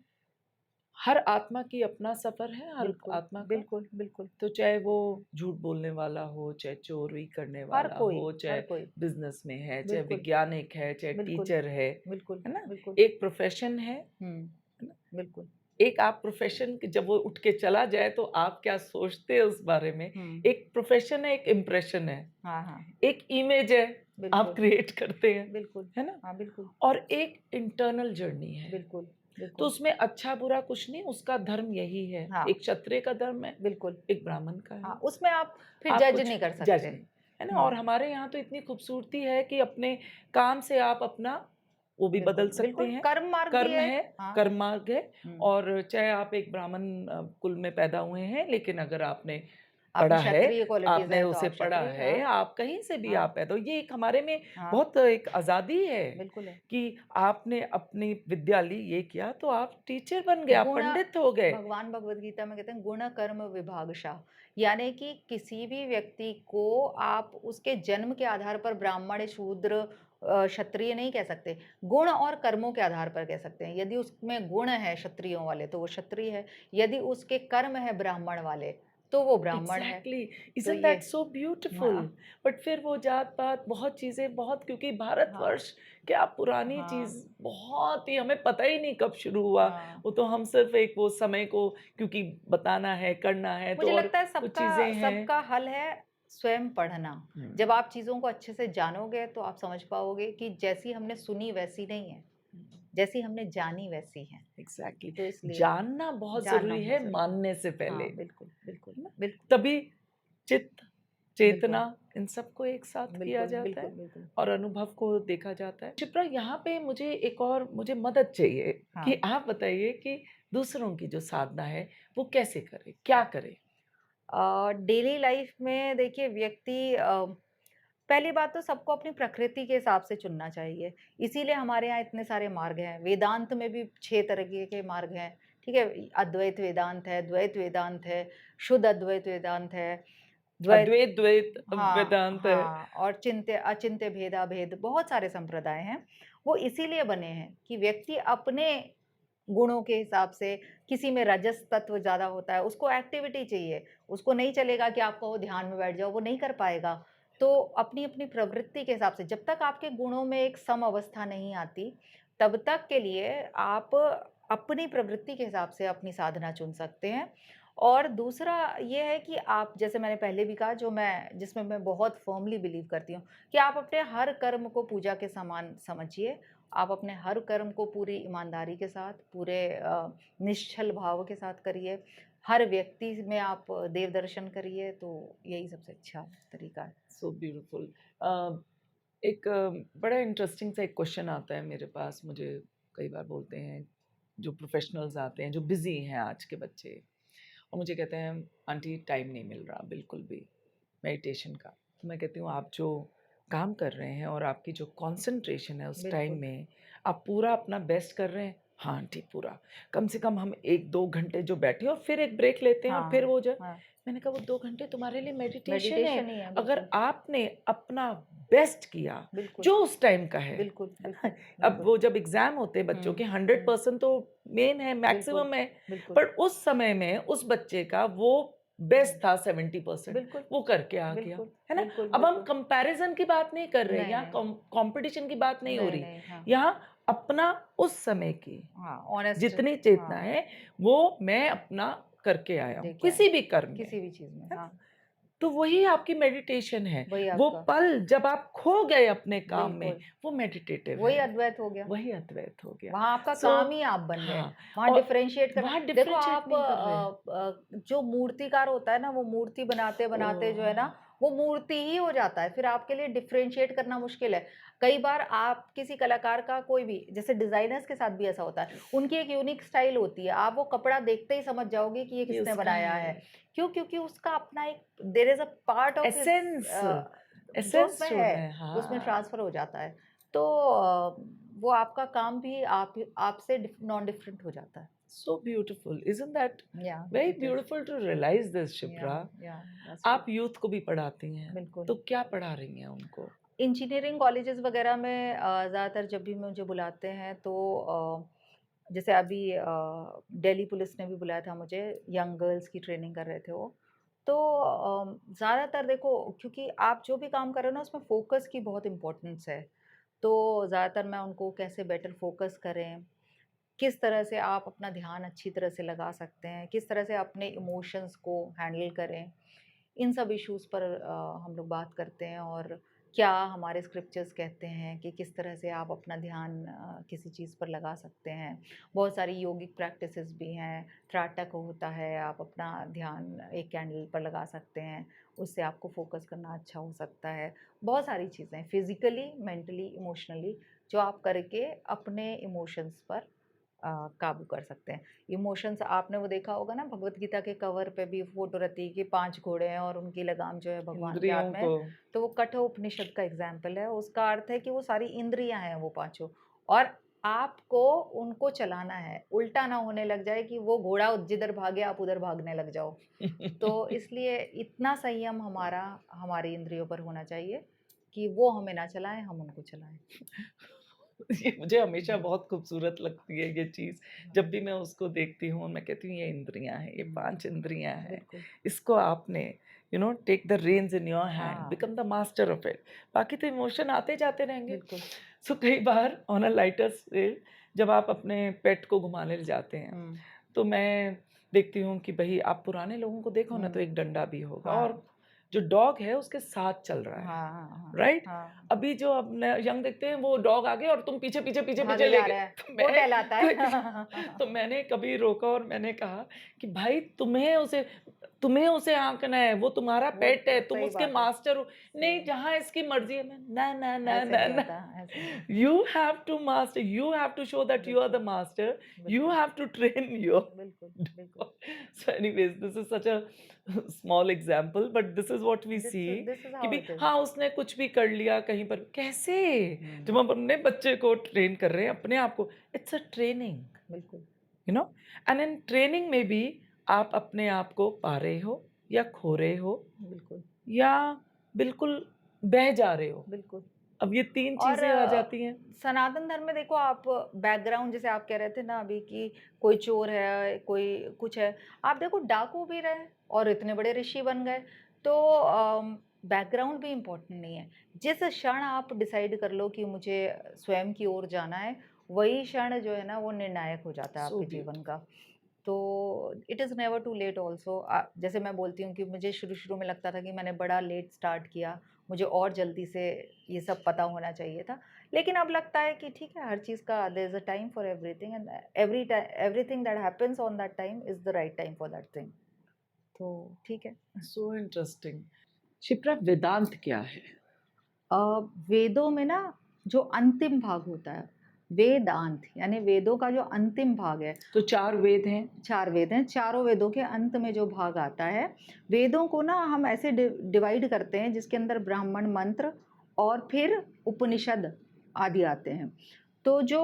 हर आत्मा की अपना सफ़र है, हर बिल्कुल, आत्मा का। बिल्कुल, बिल्कुल। तो चाहे वो झूठ बोलने वाला हो, चाहे चोरी करने हर वाला कोई, हो, चाहे हर कोई। बिज़नेस में है, चाहे बिल्कुल, वैज्ञानिक है, चाहे बिल्कुल, टीचर बिल्कुल, है ना? बिल्कुल। एक प्रोफ़ेशन हुँ, है ना? बिल्कुल। एक आप प्रोफ़ेशन कि जब वो उठ के चला जाए तो आप क्या सोचते हैं उस बारे में? हुँ। एक प्रोफ़ेशन है, एक इम्प्रेशन है, हाँ, हाँ। एक इमेज है, आप बिल्कुल, क्रिएट करते हैं, बिल्कुल। है ना? हाँ, बिल्कुल, और एक इंटरनल जर्नी है। बिल्कुल, तो बिल्कुल। उसमें अच्छा-बुरा कुछ नहीं, उसका धर्म यही है। हाँ, एक क्षत्रिय का धर्म है, बिल्कुल। एक ब्राह्मण का हाँ, है। उसमें आप फिर आप जज कुछ नहीं कर जज सकते। नहीं, है ना? हुँ, और हमारे यहाँ तो इतनी खूबसूरती है कि अपने काम से आप अपना वो भी बदल बिल्कुल, सकते बिल्कुल, हैं। कर्म मार्ग भी कर्म है है, एक। हाँ। कर्म मार्ग है हुँ। और चाहे आप एक ब्राह्मण कुल में पैदा हुए हैं, लेकिन अगर आपने आप में पढ़ा है, क्षत्रिय क्वालिटीज़ आपने हैं तो उसे आप पढ़ा क्षत्रिय है, हाँ, आप कहीं से भी हाँ, आप पैदा हो, ये एक हमारे में हाँ, बहुत एक आज़ादी है बिल्कुल है। कि आपने अपनी विद्या ली, ये किया तो आप टीचर बन गए, आप गुण पंडित हो गए। भगवान भगवद गीता में कहते हैं गुण कर्म विभागशः यानी कि किसी भी व्यक्ति को आप उसके जन्म के आधार पर ब्राह्मण शूद्र क्षत्रिय नहीं कह सकते गुण और कर्मों के आधार पर कह सकते हैं यदि उसमें गुण है क्षत्रियों वाले तो वो क्षत्रिय है यदि उसके कर्म है ब्राह्मण वाले तो वो ब्राह्मण है एग्ज़ैक्टली, तो इज़न्ट ये दैट सो ब्यूटीफुल? हाँ बट फिर वो जात-पात बहुत चीज़ें बहुत क्योंकि हाँ भारतवर्ष क्या पुरानी चीज़ हाँ बहुत ही हमें पता ही नहीं कब शुरू हुआ। हाँ वो तो हम सिर्फ़ एक वो समय को क्योंकि बताना है, करना है तो मुझे और लगता है कुछ सबका चीज़ें हैं। सबका हल है स्वयं पढ़ना। हुँ, जब आप चीज़ों को अच्छे से जानोगे तो आप समझ पाओगे कि जैसी हमने सुनी वैसी नहीं है, हुँ, जैसी हमने जानी वैसी है। एग्ज़ैक्टली तो इसलिए जानना बहुत जानना ज़रूरी बहुत है ज़रूरी है। मानने से पहले, हाँ, बिल्कुल, बिल्कुल, है ना? बिल्कुल, तभी चित्त, चेतना बिल्कुल, इन सबको एक साथ किया बिल्कुल, जाता बिल्कुल, है बिल्कुल। और अनुभव को देखा जाता है। शिप्रा यहाँ पे मुझे एक और मुझे मदद चाहिए हाँ। कि आप बताइए कि दूसरों की जो साधना है वो कैसे करें? क्या करें? डेली लाइफ में देखिए व्यक्ति पहली बात तो सबको अपनी प्रकृति के हिसाब से चुनना चाहिए। इसीलिए हमारे यहाँ इतने सारे मार्ग हैं। वेदांत में भी 6 तरीके के मार्ग हैं, ठीक है? अद्वैत वेदांत है, द्वैत वेदांत है, शुद्ध अद्वैत वेदांत है, द्वैत अद्वैत, द्वैत, हाँ, वेदांत है। हाँ और अचिंत्य भेदाभेद बहुत सारे संप्रदाय हैं। वो इसीलिए बने हैं कि व्यक्ति अपने गुणों के हिसाब से किसी में रजस तत्व ज़्यादा होता है, उसको एक्टिविटी चाहिए। उसको नहीं चलेगा कि आप कहो ध्यान में बैठ जाओ, वो नहीं कर पाएगा। तो अपनी-अपनी प्रवृत्ति के हिसाब से जब तक आपके गुणों में एक सम अवस्था नहीं आती, तब तक के लिए आप अपनी प्रवृत्ति के हिसाब से अपनी साधना चुन सकते हैं। और दूसरा ये है कि आप जैसे मैंने पहले भी कहा जो मैं जिसमें मैं बहुत फ़र्मली बिलीव करती हूँ, कि आप अपने हर कर्म को पूजा के समान समझिए। आप अपने हर कर्म को पूरी ईमानदारी के साथ, पूरे निश्छल भाव के साथ करिए। हर व्यक्ति में आप देव दर्शन करिए, तो यही सबसे अच्छा तरीका है। So beautiful. अ, एक बड़ा इंटरेस्टिंग सा एक क्वेश्चन आता है मेरे पास मुझे कई बार बोलते हैं जो प्रोफेशनल्स आते हैं जो बिज़ी हैं आज के बच्चे और मुझे कहते हैं आंटी टाइम नहीं मिल रहा बिल्कुल भी मेडिटेशन का। तो मैं कहती हूँ आप जो काम कर रहे हैं और आपकी जो कंसंट्रेशन है उस टाइम बिल्कुल। में आप पूरा अपना बेस्ट कर रहे हैं। हाँ आंटी पूरा कम से कम हम 1-2 घंटे जो बैठे और फिर एक ब्रेक लेते हैं और फिर हाँ, वो जो हाँ। मैंने कहा वो 2 घंटे तुम्हारे लिए मेडिटेशन है। मेडिटेशन ही है, अगर बिल्कुल। आपने अपना बेस्ट किया बिल्कुल, जो उस टाइम का बिल्कुल, है ना? बिल्कुल, अब बिल्कुल। वो जब एग्ज़ाम होते हैं बच्चों हुँ, के 100% हुँ। तो मेन है, बिल्कुल, मैक्सिमम है, बिल्कुल, पर उस समय में उस बच्चे का वो बेस्ट था 70% बिल्कुल, वो करके आ गया, बिल्कुल, है ना? बिल्कुल, अब हम बिल्कुल। कंपैरिज़न की बात नहीं कर रहे, नहीं, यहाँ नहीं। कॉम्पिटिशन की बात नहीं हो नहीं, रही, नहीं, हाँ। यहाँ अपना उस समय की हाँ, ऑनेस्ट जितनी चेतना हाँ, है, वो मैं अपना करके आया हूँ, लेके आए। किसी भी कर्म में, किसी भी चीज़ में, है ना? हाँ। तो वही आपकी मेडिटेशन है। वही वो आपका पल जब आप खो गए अपने काम में, बिल्कुल, वो मेडिटेटिव वही है, अद्वैत हो गया। वही अद्वैत हो गया। वहाँ आपका सो काम ही आप बन गए। हाँ, वहाँ और डिफरेंशिएट करना वहाँ देखो डिफरेंशिएट आप नहीं कर रहे हैं। जो मूर्तिकार होता है ना, वो मूर्ति बनाते-बनाते जो है ना, ओह! वो मूर्ति ही हो जाता है, फिर आपके लिए डिफरेंशिएट करना मुश्किल है। कई बार आप किसी कलाकार का कोई भी जैसे डिज़ाइनर्स के साथ भी ऐसा होता है, उनकी एक यूनिक स्टाइल होती है, आप वो कपड़ा देखते ही समझ जाओगे कि ये ये किसने उसका बनाया है। है। क्यों? क्योंकि उसका अपना एक there is a part of his essence, जो एसेंस उसमें जो है, है, वो उसमें हाँ। ट्रांसफ़र हो जाता है। तो वो आपका काम भी आप आपसे नॉन डिफरेंट हो जाता है। So beautiful. Isn't that या very it is. beautiful to realize this, Shipra? या दैट्स ट्रू। आप यूथ को भी पढ़ाती हैं, बिल्कुल। तो क्या पढ़ा रही हैं उनको? इंजीनियरिंग कॉलेजेस वगैरह में ज़्यादातर जब भी मुझे बुलाते हैं तो जैसे अभी दिल्ली पुलिस ने भी बुलाया था मुझे, यंग गर्ल्स की ट्रेनिंग कर रहे थे वो। तो ज़्यादातर देखो क्योंकि आप जो भी काम कर रहे हो ना उसमें फ़ोकस की बहुत इम्पोर्टेंस है। तो ज़्यादातर मैं उनको कैसे बेटर फ़ोकस करें, किस तरह से आप अपना ध्यान अच्छी तरह से लगा सकते हैं, किस तरह से अपने इमोशंस को हैंडल करें, इन सब इश्यूज़ पर हम लोग बात करते हैं और क्या हमारे स्क्रिप्चर्स कहते हैं कि किस तरह से आप अपना ध्यान किसी चीज़ पर लगा सकते हैं। बहुत सारी योगिक प्रैक्टिसेस भी हैं, त्राटक होता है, आप अपना ध्यान एक कैंडल पर लगा सकते हैं, उससे आपको फ़ोकस करना अच्छा हो सकता है। बहुत सारी चीज़ें फिज़िकली, मेंटली, इमोशनली जो आप करके अपने इमोशंस पर काबू कर सकते हैं। इमोशंस आपने वो देखा होगा ना भगवत गीता के कवर पे भी फ़ोटो रहती है कि 5 घोड़े हैं और उनकी लगाम जो है भगवान के हाथ इंद्रियों में है। को तो वो कठोपनिषद का एग्ज़ाम्पल है। उसका अर्थ है कि वो सारी इंद्रियाँ हैं वो पाँचों और आपको उनको चलाना है। उल्टा ना होने लग जाए कि वो घोड़ा जिधर भागे आप उधर भागने लग जाओ। तो इसलिए इतना संयम हमारा हमारी इंद्रियों पर होना चाहिए कि वो हमें ना चलाएँ, हम उनको चलाएँ। ये मुझे हमेशा हुँ, बहुत खूबसूरत लगती है ये चीज़। हाँ। जब भी मैं उसको देखती हूँ, मैं कहती हूँ ये इंद्रियाँ हैं, ये हुँ, 5 इंद्रियाँ हैं। बिल्कुल। इसको आपने take the reins in your hand, हाँ, become the master of it. बाकी तो इमोशन आते जाते रहेंगे। बिल्कुल। सो कई बार ऑन अ लाइटर स्केल जब आप अपने पेट को घुमाने जाते हैं, हुँ, तो मैं देखती हूँ कि भई आप पुराने लोगों को देखो ना तो हुँ। एक डंडा भी होगा और हाँ। जो डॉग है उसके साथ चल रहा है। हाँ, हाँ, हाँ। राइट? हाँ, अभी जो अब नए यंग देखते हैं वो डॉग आगे और तुम पीछे, पीछे, पीछे, पीछे भागे ले जा गए। रहा है, तो वो मैं कहलाता है। तो मैंने कभी रोका और मैंने कहा कि भाई तुम्हें उसे हाँकना है, वो तुम्हारा वो पेट है, तुम सही उसके बात है, मास्टर हो। सही नहीं, है। जहाँ इसकी मर्ज़ी है मैं ना, ना, ना, ऐसे ना, नहीं ना। होता, ऐसे नहीं होता। You have to master, you have to show that you are the बिल्कुल, master, you बिल्कुल, have to train your बिल्कुल, बिल्कुल। dog. So anyways, this is such a small example, but this is what we see this is कि how भी it is. हाँ, उसने कुछ भी कर लिया कहीं पर कैसे? हुँ, जब हम अपने बच्चे को ट्रेन कर रहे हैं, अपने आप को, इट्स अ ट्रेनिंग, बिल्कुल, you know and in training में भी आप अपने आप को पा रहे हो या खो रहे हो बिल्कुल, या बिल्कुल बह जा रहे हो। बिल्कुल। अब ये 3 और चीज़ें आ जाती हैं। सनातन धर्म में देखो आप बैकग्राउंड जैसे आप कह रहे थे ना अभी कि कोई चोर है, कोई कुछ है। आप देखो डाकू भी रहे और इतने बड़े ऋषि बन गए। तो बैकग्राउंड भी इम्पोर्टेंट नहीं है। जिस क्षण आप डिसाइड कर लो कि मुझे स्वयं की ओर जाना है, वही क्षण जो है ना वो निर्णायक हो जाता है सो आपके जीवन ब्यूटीफुल। का। तो it is never too late also जैसे मैं बोलती हूँ कि मुझे शुरू-शुरू में लगता था कि मैंने बड़ा लेट स्टार्ट किया, मुझे और जल्दी से ये सब पता होना चाहिए था। लेकिन अब लगता है कि ठीक है, हर चीज़ का there is a time for everything and everything that happens on that time is the right time for that thing. तो ठीक है। So interesting. शिप्रा, वेदांत क्या है? अ, वेदों में ना जो अंतिम भाग होता है, वेदांत यानी वेदों का जो अंतिम भाग है तो 4 वेद हैं। 4 वेद हैं, चारों वेदों के अंत में जो भाग आता है, वेदों को ना हम ऐसे डिवाइड करते हैं जिसके अंदर ब्राह्मण मंत्र और फिर उपनिषद आदि आते हैं। तो जो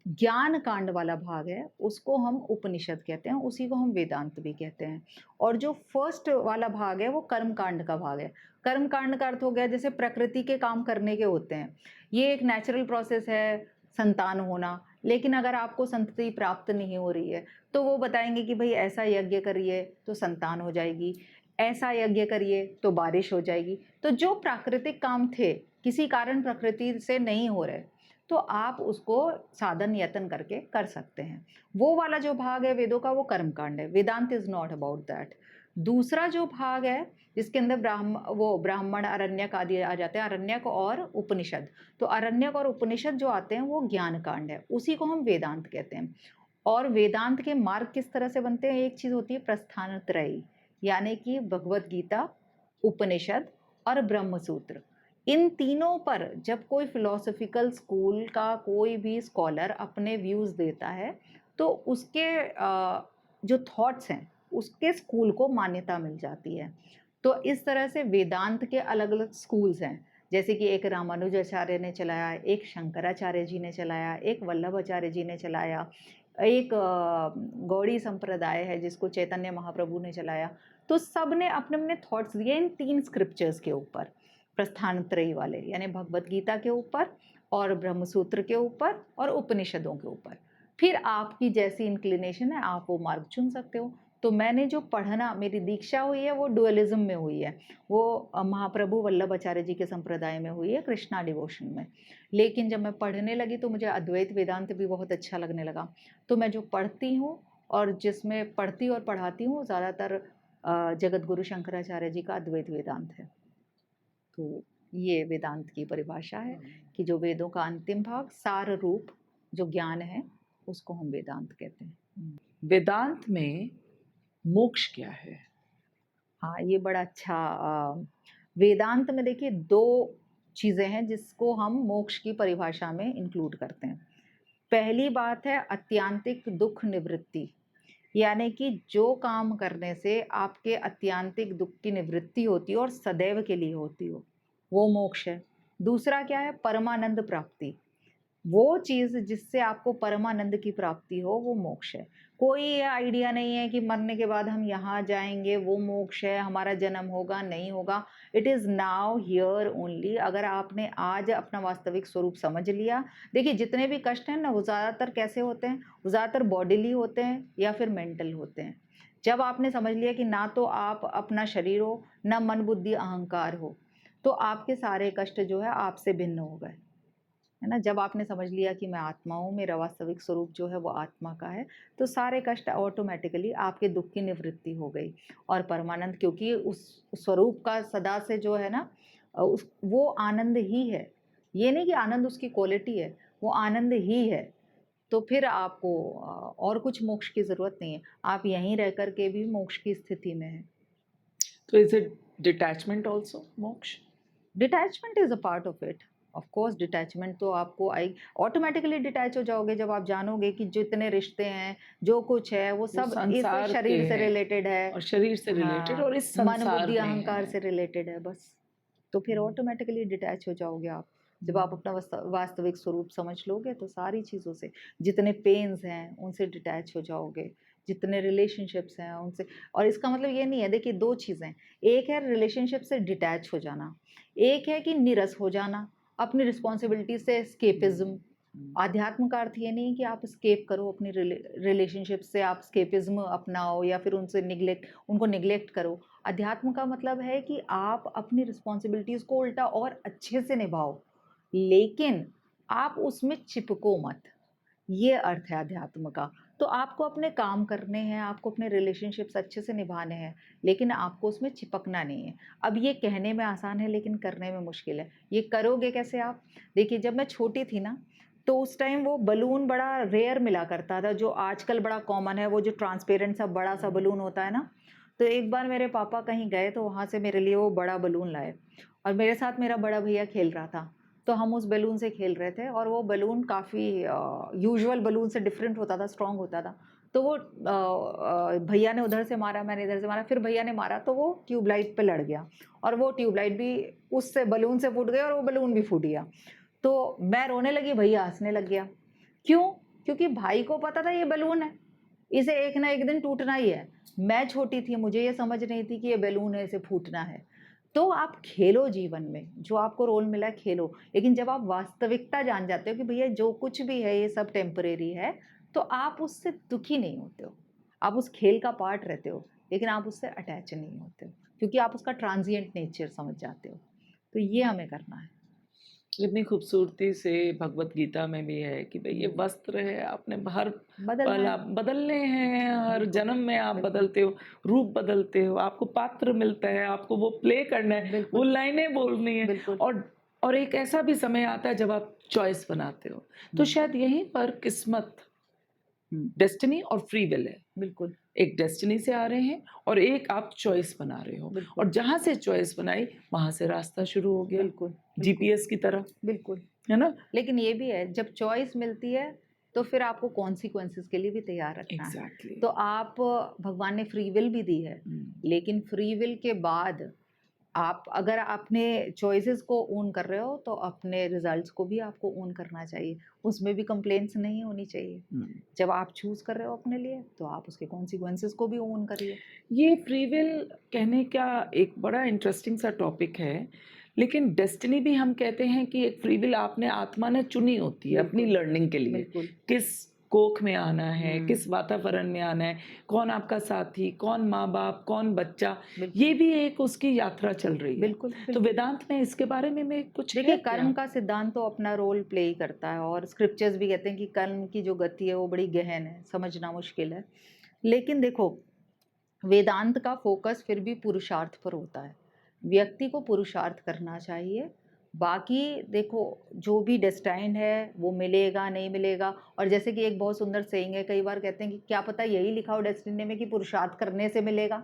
ज्ञान कांड वाला भाग है, उसको हम उपनिषद कहते हैं, उसी को हम वेदांत भी कहते हैं। और जो फर्स्ट वाला भाग है, वो कर्म कांड का भाग है। कर्म कांड का अर्थ हो गया जैसे प्रकृति के काम करने के होते हैं। ये एक नेचुरल प्रोसेस है, संतान होना। लेकिन अगर आपको संतति प्राप्त नहीं हो रही है, तो वो बताएँगे कि भई ऐसा यज्ञ करिए तो संतान हो जाएगी, ऐसा यज्ञ करिए तो बारिश हो जाएगी। तो जो प्राकृतिक काम थे, किसी कारण प्रकृति से नहीं हो रहे, तो आप उसको साधन यत्न करके कर सकते हैं। वो वाला जो भाग है वेदों का वो कर्म कांड है, वेदांत इज़ नॉट अबाउट दैट। दूसरा जो भाग है जिसके अंदर ब्राह्मण, अरण्यक आदि आ जाते हैं, अरण्यक और उपनिषद। तो अरण्यक और उपनिषद जो आते हैं वो ज्ञान कांड है, उसी को हम वेदांत कहते हैं। और वेदांत के मार्ग किस तरह से बनते हैं, एक चीज़ होती है प्रस्थान त्रयी, यानी कि भगवत गीता, उपनिषद और ब्रह्म सूत्र। इन तीनों पर जब कोई फिलोसॉफिकल स्कूल का कोई भी स्कॉलर अपने व्यूज़ देता है, तो उसके जो थॉट्स हैं, उसके स्कूल को मान्यता मिल जाती है। तो इस तरह से वेदांत के अलग-अलग स्कूल्स हैं, जैसे कि एक रामानुजाचार्य ने चलाया, एक शंकराचार्य जी ने चलाया, एक वल्लभाचार्य जी ने चलाया, एक गौड़ी संप्रदाय है जिसको चैतन्य महाप्रभु ने चलाया। तो सब ने अपने-अपने थॉट्स दिए इन 3 स्क्रिप्चर्स के ऊपर, प्रस्थान त्रयी वाले, यानी भगवद गीता के ऊपर और ब्रह्म सूत्र के ऊपर और उपनिषदों के ऊपर। फिर आपकी जैसी इंक्लिनेशन है, आप वो मार्ग चुन सकते हो। तो मैंने जो पढ़ना, मेरी दीक्षा हुई है, वो डुअलिज़्म में हुई है। वो महाप्रभु वल्लभाचार्य जी के संप्रदाय में हुई है, कृष्णा डिवोशन में। लेकिन जब मैं पढ़ने लगी तो मुझे अद्वैत वेदांत भी बहुत अच्छा लगने लगा। तो मैं जो पढ़ती हूँ और जिसमें पढ़ती और पढ़ाती हूँ, ज़्यादातर जगत गुरु शंकराचार्य जी का अद्वैत वेदांत है। तो ये वेदांत की परिभाषा है कि जो वेदों का अंतिम भाग, सार रूप जो ज्ञान है, उसको हम वेदांत कहते हैं। वेदांत में मोक्ष क्या है? हाँ, ये बड़ा अच्छा वेदांत में देखिए 2 चीज़ें हैं जिसको हम मोक्ष की परिभाषा में इंक्लूड करते हैं। पहली बात है आत्यांतिक दुःख निवृत्ति, यानी कि जो काम करने से आपके आत्यांतिक दुःख की निवृत्ति होती हो और सदैव के लिए होती हो, वो मोक्ष है। दूसरा क्या है? परमानंद प्राप्ति। वो चीज़ जिससे आपको परमानंद की प्राप्ति हो, वो मोक्ष है। कोई ये आइडिया नहीं है कि मरने के बाद हम यहाँ जाएँगे, वो मोक्ष है, हमारा जन्म होगा, नहीं होगा। It is now here only. अगर आपने आज अपना वास्तविक स्वरूप समझ लिया, देखिए जितने भी कष्ट हैं ना, वो ज़्यादातर कैसे होते हैं? वो ज़्यादातर बॉडीली होते हैं या फिर मेंटल होते हैं। जब आपने समझ लिया कि ना तो आप अपना शरीर हो, ना मन, बुद्धि, अहंकार हो, तो आपके सारे कष्ट जो है आपसे भिन्न हो गए। है ना? जब आपने समझ लिया कि मैं आत्मा हूँ, मेरा वास्तविक स्वरूप जो है वो आत्मा का है, तो सारे कष्ट ऑटोमैटिकली आपके दुःख की निवृत्ति हो गई। और परमानंद, क्योंकि उस स्वरूप का सदा से जो है ना उस वो आनंद ही है। ये नहीं कि आनंद उसकी क्वालिटी है, वो आनंद ही है। तो फिर आपको और कुछ मोक्ष की ज़रूरत नहीं है। आप यहीं रह कर के भी मोक्ष की स्थिति में हैं। तो इज इट डिटैचमेंट आल्सो मोक्ष? Detachment is a part of it. Of course detachment तो आपको आई ऑटोमैटिकली डिटैच हो जाओगे जब आप जानोगे कि जितने रिश्ते हैं, जो कुछ है, वो वो सब इस संसार के शरीर से हैं रिलेटेड है। और शरीर से रिलेटेड हाँ, और इस मन, संसार बुद्धि, में अहंकार हैं। से रिलेटेड है बस। तो फिर हम्म, ऑटोमैटिकली डिटैच हो जाओगे आप। जब आप अपना वास्तविक स्वरूप समझ लोगे तो सारी चीज़ों से, जितने पेन्स हैं, उनसे डिटैच हो जाओगे। जितने रिलेशनशिप्स हैं, उनसे। और इसका मतलब ये नहीं है, देखिए 2 चीज़ें, एक है रिलेशनशिप से डिटैच हो जाना, एक है कि नीरस हो जाना, अपनी रिस्पॉन्सिबिलिटी से एस्केपिज़्म। आध्यात्म का अर्थ ये नहीं कि आप एस्केप करो अपनी रिलेशनशिप से, आप एस्केपिज़्म अपनाओ या फिर उनको निग्लेक्ट करो। अध्यात्म का मतलब है कि आप अपनी रिस्पॉन्सिबिलिटीज़ को उल्टा और अच्छे से निभाओ, लेकिन आप उसमें चिपको मत। ये अर्थ है अध्यात्म का। तो आपको अपने काम करने हैं, आपको अपने रिलेशनशिप्स अच्छे से निभाने हैं, लेकिन आपको उसमें चिपकना नहीं है। अब ये कहने में आसान है लेकिन करने में मुश्किल है। ये करोगे कैसे आप? देखिए जब मैं छोटी थी ना, तो उस टाइम वो बलून बड़ा रेयर मिला करता था, जो आजकल बड़ा कॉमन है, वो जो ट्रांसपेरेंट सा बड़ा-सा बलून होता है ना। तो एक बार मेरे पापा कहीं गए तो वहाँ से मेरे लिए वो बड़ा बलून लाए और मेरे साथ मेरा बड़ा भैया खेल रहा था। तो हम उस बैलून से खेल रहे थे और वो बैलून काफ़ी यूजुअल बैलून से डिफरेंट होता था, स्ट्रॉन्ग होता था। तो वो भैया ने उधर से मारा, मैंने इधर से मारा, फिर भैया ने मारा तो वो ट्यूबलाइट पे लड़ गया और वो ट्यूबलाइट भी उससे बैलून से फूट गई और वो बैलून भी फूट गया। तो मैं रोने लगी, भैया हँसने लग गया। क्यों? क्योंकि भाई को पता था ये बैलून है, इसे एक ना एक दिन टूटना ही है। मैं छोटी थी, मुझे ये समझ नहीं थी कि ये बैलून है, इसे फूटना है। तो आप खेलो जीवन में, जो आपको रोल मिला है खेलो, लेकिन जब आप वास्तविकता जान जाते हो कि भैया जो कुछ भी है ये सब टेम्परेरी है, तो आप उससे दुखी नहीं होते हो। आप उस खेल का पार्ट रहते हो, लेकिन आप उससे अटैच नहीं होते हो, क्योंकि आप उसका ट्रांजिएंट नेचर समझ जाते हो। तो ये हमें करना है। कितनी खूबसूरती से भगवत गीता में भी है कि भाई ये हुँ, वस्त्र है, आपने हर बदलना पल है। आप बदलने हैं, हर बिल्कुल, जन्म में आप बिल्कुल, बदलते हो, रूप बदलते हो, आपको पात्र मिलता है, आपको वो प्ले करना है, वो बिल्कुल, लाइनें बोलनी है बिल्कुल। और एक ऐसा भी समय आता है जब आप चॉइस बनाते हो। तो हुँ, शायद यहीं पर किस्मत डेस्टिनी और फ्री विल है। बिल्कुल, एक डेस्टिनी से आ रहे हैं और एक आप चॉइस बना रहे हो, बिल्कुल, और जहाँ से चॉइस बनाई वहाँ से रास्ता शुरू हो गया, बिल्कुल, बिल्कुल, जीपीएस की तरह, बिल्कुल। है ना? लेकिन ये भी है, जब चॉइस मिलती है तो फिर आपको कॉन्सिक्वेंसेस के लिए भी तैयार रखना है। एग्जैक्टली। तो आप भगवान ने फ्री विल भी दी है, लेकिन फ्री विल के बाद आप अगर अपने चॉइसेस को ओन कर रहे हो तो अपने रिजल्ट्स को भी आपको ओन करना चाहिए, उसमें भी कंप्लेंट्स नहीं होनी चाहिए। जब आप चूज कर रहे हो अपने लिए तो आप उसके कॉन्सिक्वेंसेस को भी ओन करिए। ये फ्री विल कहने का एक बड़ा इंटरेस्टिंग सा टॉपिक है, लेकिन डेस्टिनी भी हम कहते हैं कि एक फ्री विल आपने आत्मा ने चुनी होती है अपनी बिल्कुल, लर्निंग के लिए, बिल्कुल। किस कोख में आना है, हम्म, किस वातावरण में आना है, कौन आपका साथी, कौन माँ बाप, कौन बच्चा, बिल्कुल, ये भी एक उसकी यात्रा चल रही है। बिल्कुल, तो बिल्कुल। वेदांत में इसके बारे में कुछ देखिए, है कर्म क्या? का सिद्धांत तो अपना रोल प्ले ही करता है और स्क्रिप्चर्स भी कहते हैं कि कर्म की जो गति है वो बड़ी गहन है, समझना मुश्किल है। लेकिन देखो, वेदांत का फोकस फिर भी पुरुषार्थ पर होता है। व्यक्ति को पुरुषार्थ करना चाहिए। बाकी देखो, जो भी डेस्टाइन्ड है वो मिलेगा, नहीं मिलेगा। और जैसे कि एक बहुत सुंदर सेइंग है, कई बार कहते हैं कि क्या पता यही लिखा हो डेस्टिनी में कि पुरुषार्थ करने से मिलेगा।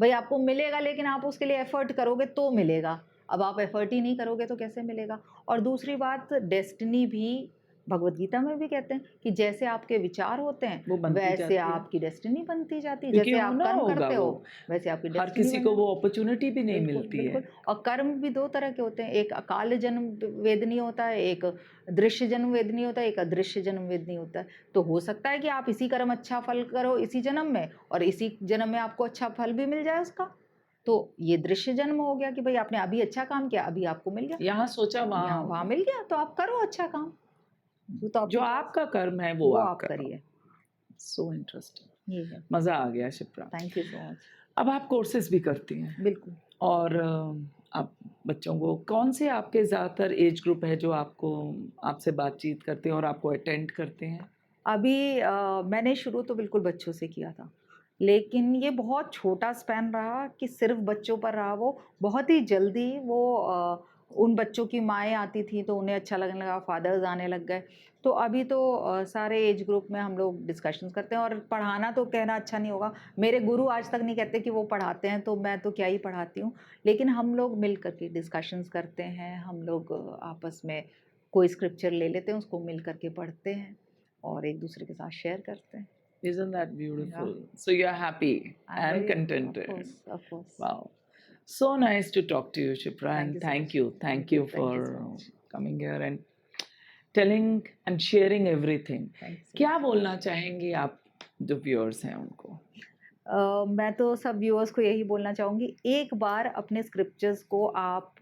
भाई आपको मिलेगा, लेकिन आप उसके लिए एफर्ट करोगे तो मिलेगा। अब आप एफर्ट ही नहीं करोगे तो कैसे मिलेगा? और दूसरी बात, डेस्टिनी भी भगवत गीता में भी कहते हैं कि जैसे आपके विचार होते हैं वो बनती वैसे जाती है, आपकी डेस्टिनी बनती जाती है। क्योंकि जैसे आप होना कर्म होगा करते हो वो, वैसे आपकी हर डेस्टिनी किसी को बना। वो अपॉर्चुनिटी भी नहीं बिल्कुल, मिलती है। बिल्कुल। और कर्म भी 2 तरह के होते हैं, एक अकाल जन्म वेदनी होता है, एक दृश्य जन्म वेदनी होता है, एक अदृश्य जन्म वेदनी होता है। तो हो सकता है कि आप इसी कर्म अच्छा फल करो इसी जन्म में और इसी जन्म में आपको अच्छा फल भी मिल जाए उसका। तो ये दृश्य जन्म हो गया कि भाई आपने अभी अच्छा काम किया, अभी आपको मिल गया। यहाँ सोचा वहाँ यहाँ हो वहाँ गया। मिल गया तो आप करो अच्छा काम। वो तो जो आपकी चॉइस आपका है, कर्म है वो वो आप आप करो। करिए। सो इंटरेस्टिंग, ये है। मज़ा आ गया Shipra. Thank you so much. अब आप कोर्सेज भी करती हैं, बिल्कुल। और आप बच्चों को, कौन से आपके ज़्यादातर एज ग्रुप है जो आपको, आपसे बातचीत करते हैं और आपको अटेंड करते हैं? अभी मैंने शुरू तो बिल्कुल बच्चों से किया था, लेकिन ये बहुत छोटा स्पैन रहा कि सिर्फ बच्चों पर रहा वो। बहुत ही जल्दी वो उन बच्चों की माएँ आती थीं तो उन्हें अच्छा लगने लगा, फादर्स आने लग गए। तो अभी तो सारे एज ग्रुप में हम लोग डिस्कशंस करते हैं और पढ़ाना तो कहना अच्छा नहीं होगा। मेरे गुरु आज तक नहीं कहते कि वो पढ़ाते हैं, तो मैं तो क्या ही पढ़ाती हूँ। लेकिन हम लोग मिल कर के डिस्कशंस करते हैं, हम लोग आपस में कोई स्क्रिप्चर ले लेते हैं, उसको मिल कर के पढ़ते हैं और एक दूसरे के साथ शेयर करते हैं। Isn't that Yeah, beautiful? So you're happy I'm and very happy. Of contented. course, of course. Wow. So nice to talk to you, Shipra, Thank and you so much. thank Thank you you. Thank you so for much. coming here and telling and sharing everything. Thank you so क्या much. बोलना चाहेंगी आप जो viewers हैं उनको? मैं तो सब व्यूअर्स को यही बोलना चाहूँगी, एक बार अपने स्क्रिप्चर्स को आप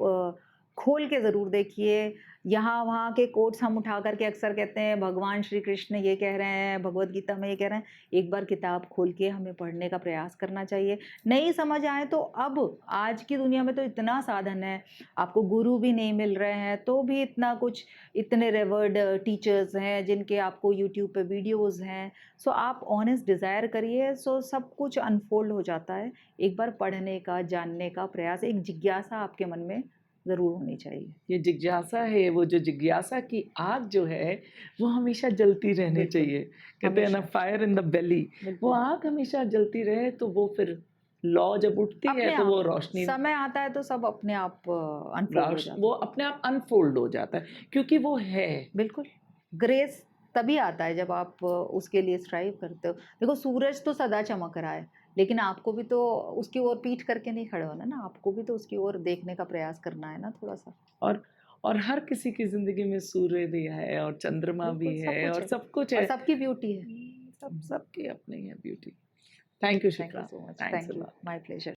खोल के ज़रूर देखिए। यहाँ-वहाँ के कोट्स हम उठा कर के अक्सर कहते हैं भगवान श्री कृष्ण ये कह रहे हैं, भगवद गीता में ये कह रहे हैं। एक बार किताब खोल के हमें पढ़ने का प्रयास करना चाहिए। नहीं समझ आए तो अब आज की दुनिया में तो इतना साधन है, आपको गुरु भी नहीं मिल रहे हैं, तो भी इतना कुछ, इतने रेवर्ड टीचर्स हैं जिनके आपको यूट्यूब पे वीडियोज़ हैं। सो आप ऑनेस्ट डिज़ायर करिए, सो सब कुछ अनफोल्ड हो जाता है। एक बार पढ़ने का, जानने का प्रयास, एक जिज्ञासा आपके मन में ज़रूर होनी चाहिए। ये जिज्ञासा है, वो जो जिज्ञासा की आग जो है वो हमेशा जलती रहनी बिल्कुल, चाहिए। कहते हैं ना, हमेशा। फायर इन द बेली, वो बिल्कुल। आग हमेशा जलती रहे तो वो फिर लौ जब उठती है अपने तो वो आप, रोशनी, समय आता है तो सब अपने आप अनफोल्ड हो जाता वो है। अपने आप अनफोल्ड हो जाता है, क्योंकि वो है। बिल्कुल। ग्रेस तभी आता है जब आप उसके लिए स्ट्राइव करते हो। देखो, सूरज तो सदा चमक रहा है, लेकिन आपको भी तो उसकी ओर पीठ करके नहीं खड़े होना ना, आपको भी तो उसकी ओर देखने का प्रयास करना है ना थोड़ा-सा। और और हर किसी की ज़िंदगी में सूर्य भी है और चंद्रमा बिल्कुल, भी सब है कुछ और है सब कुछ और है। सबकी ब्यूटी है। सबकी अपनी है beauty. Thank you thank you Shipra, so much. Thanks a thank you. Lot. My pleasure.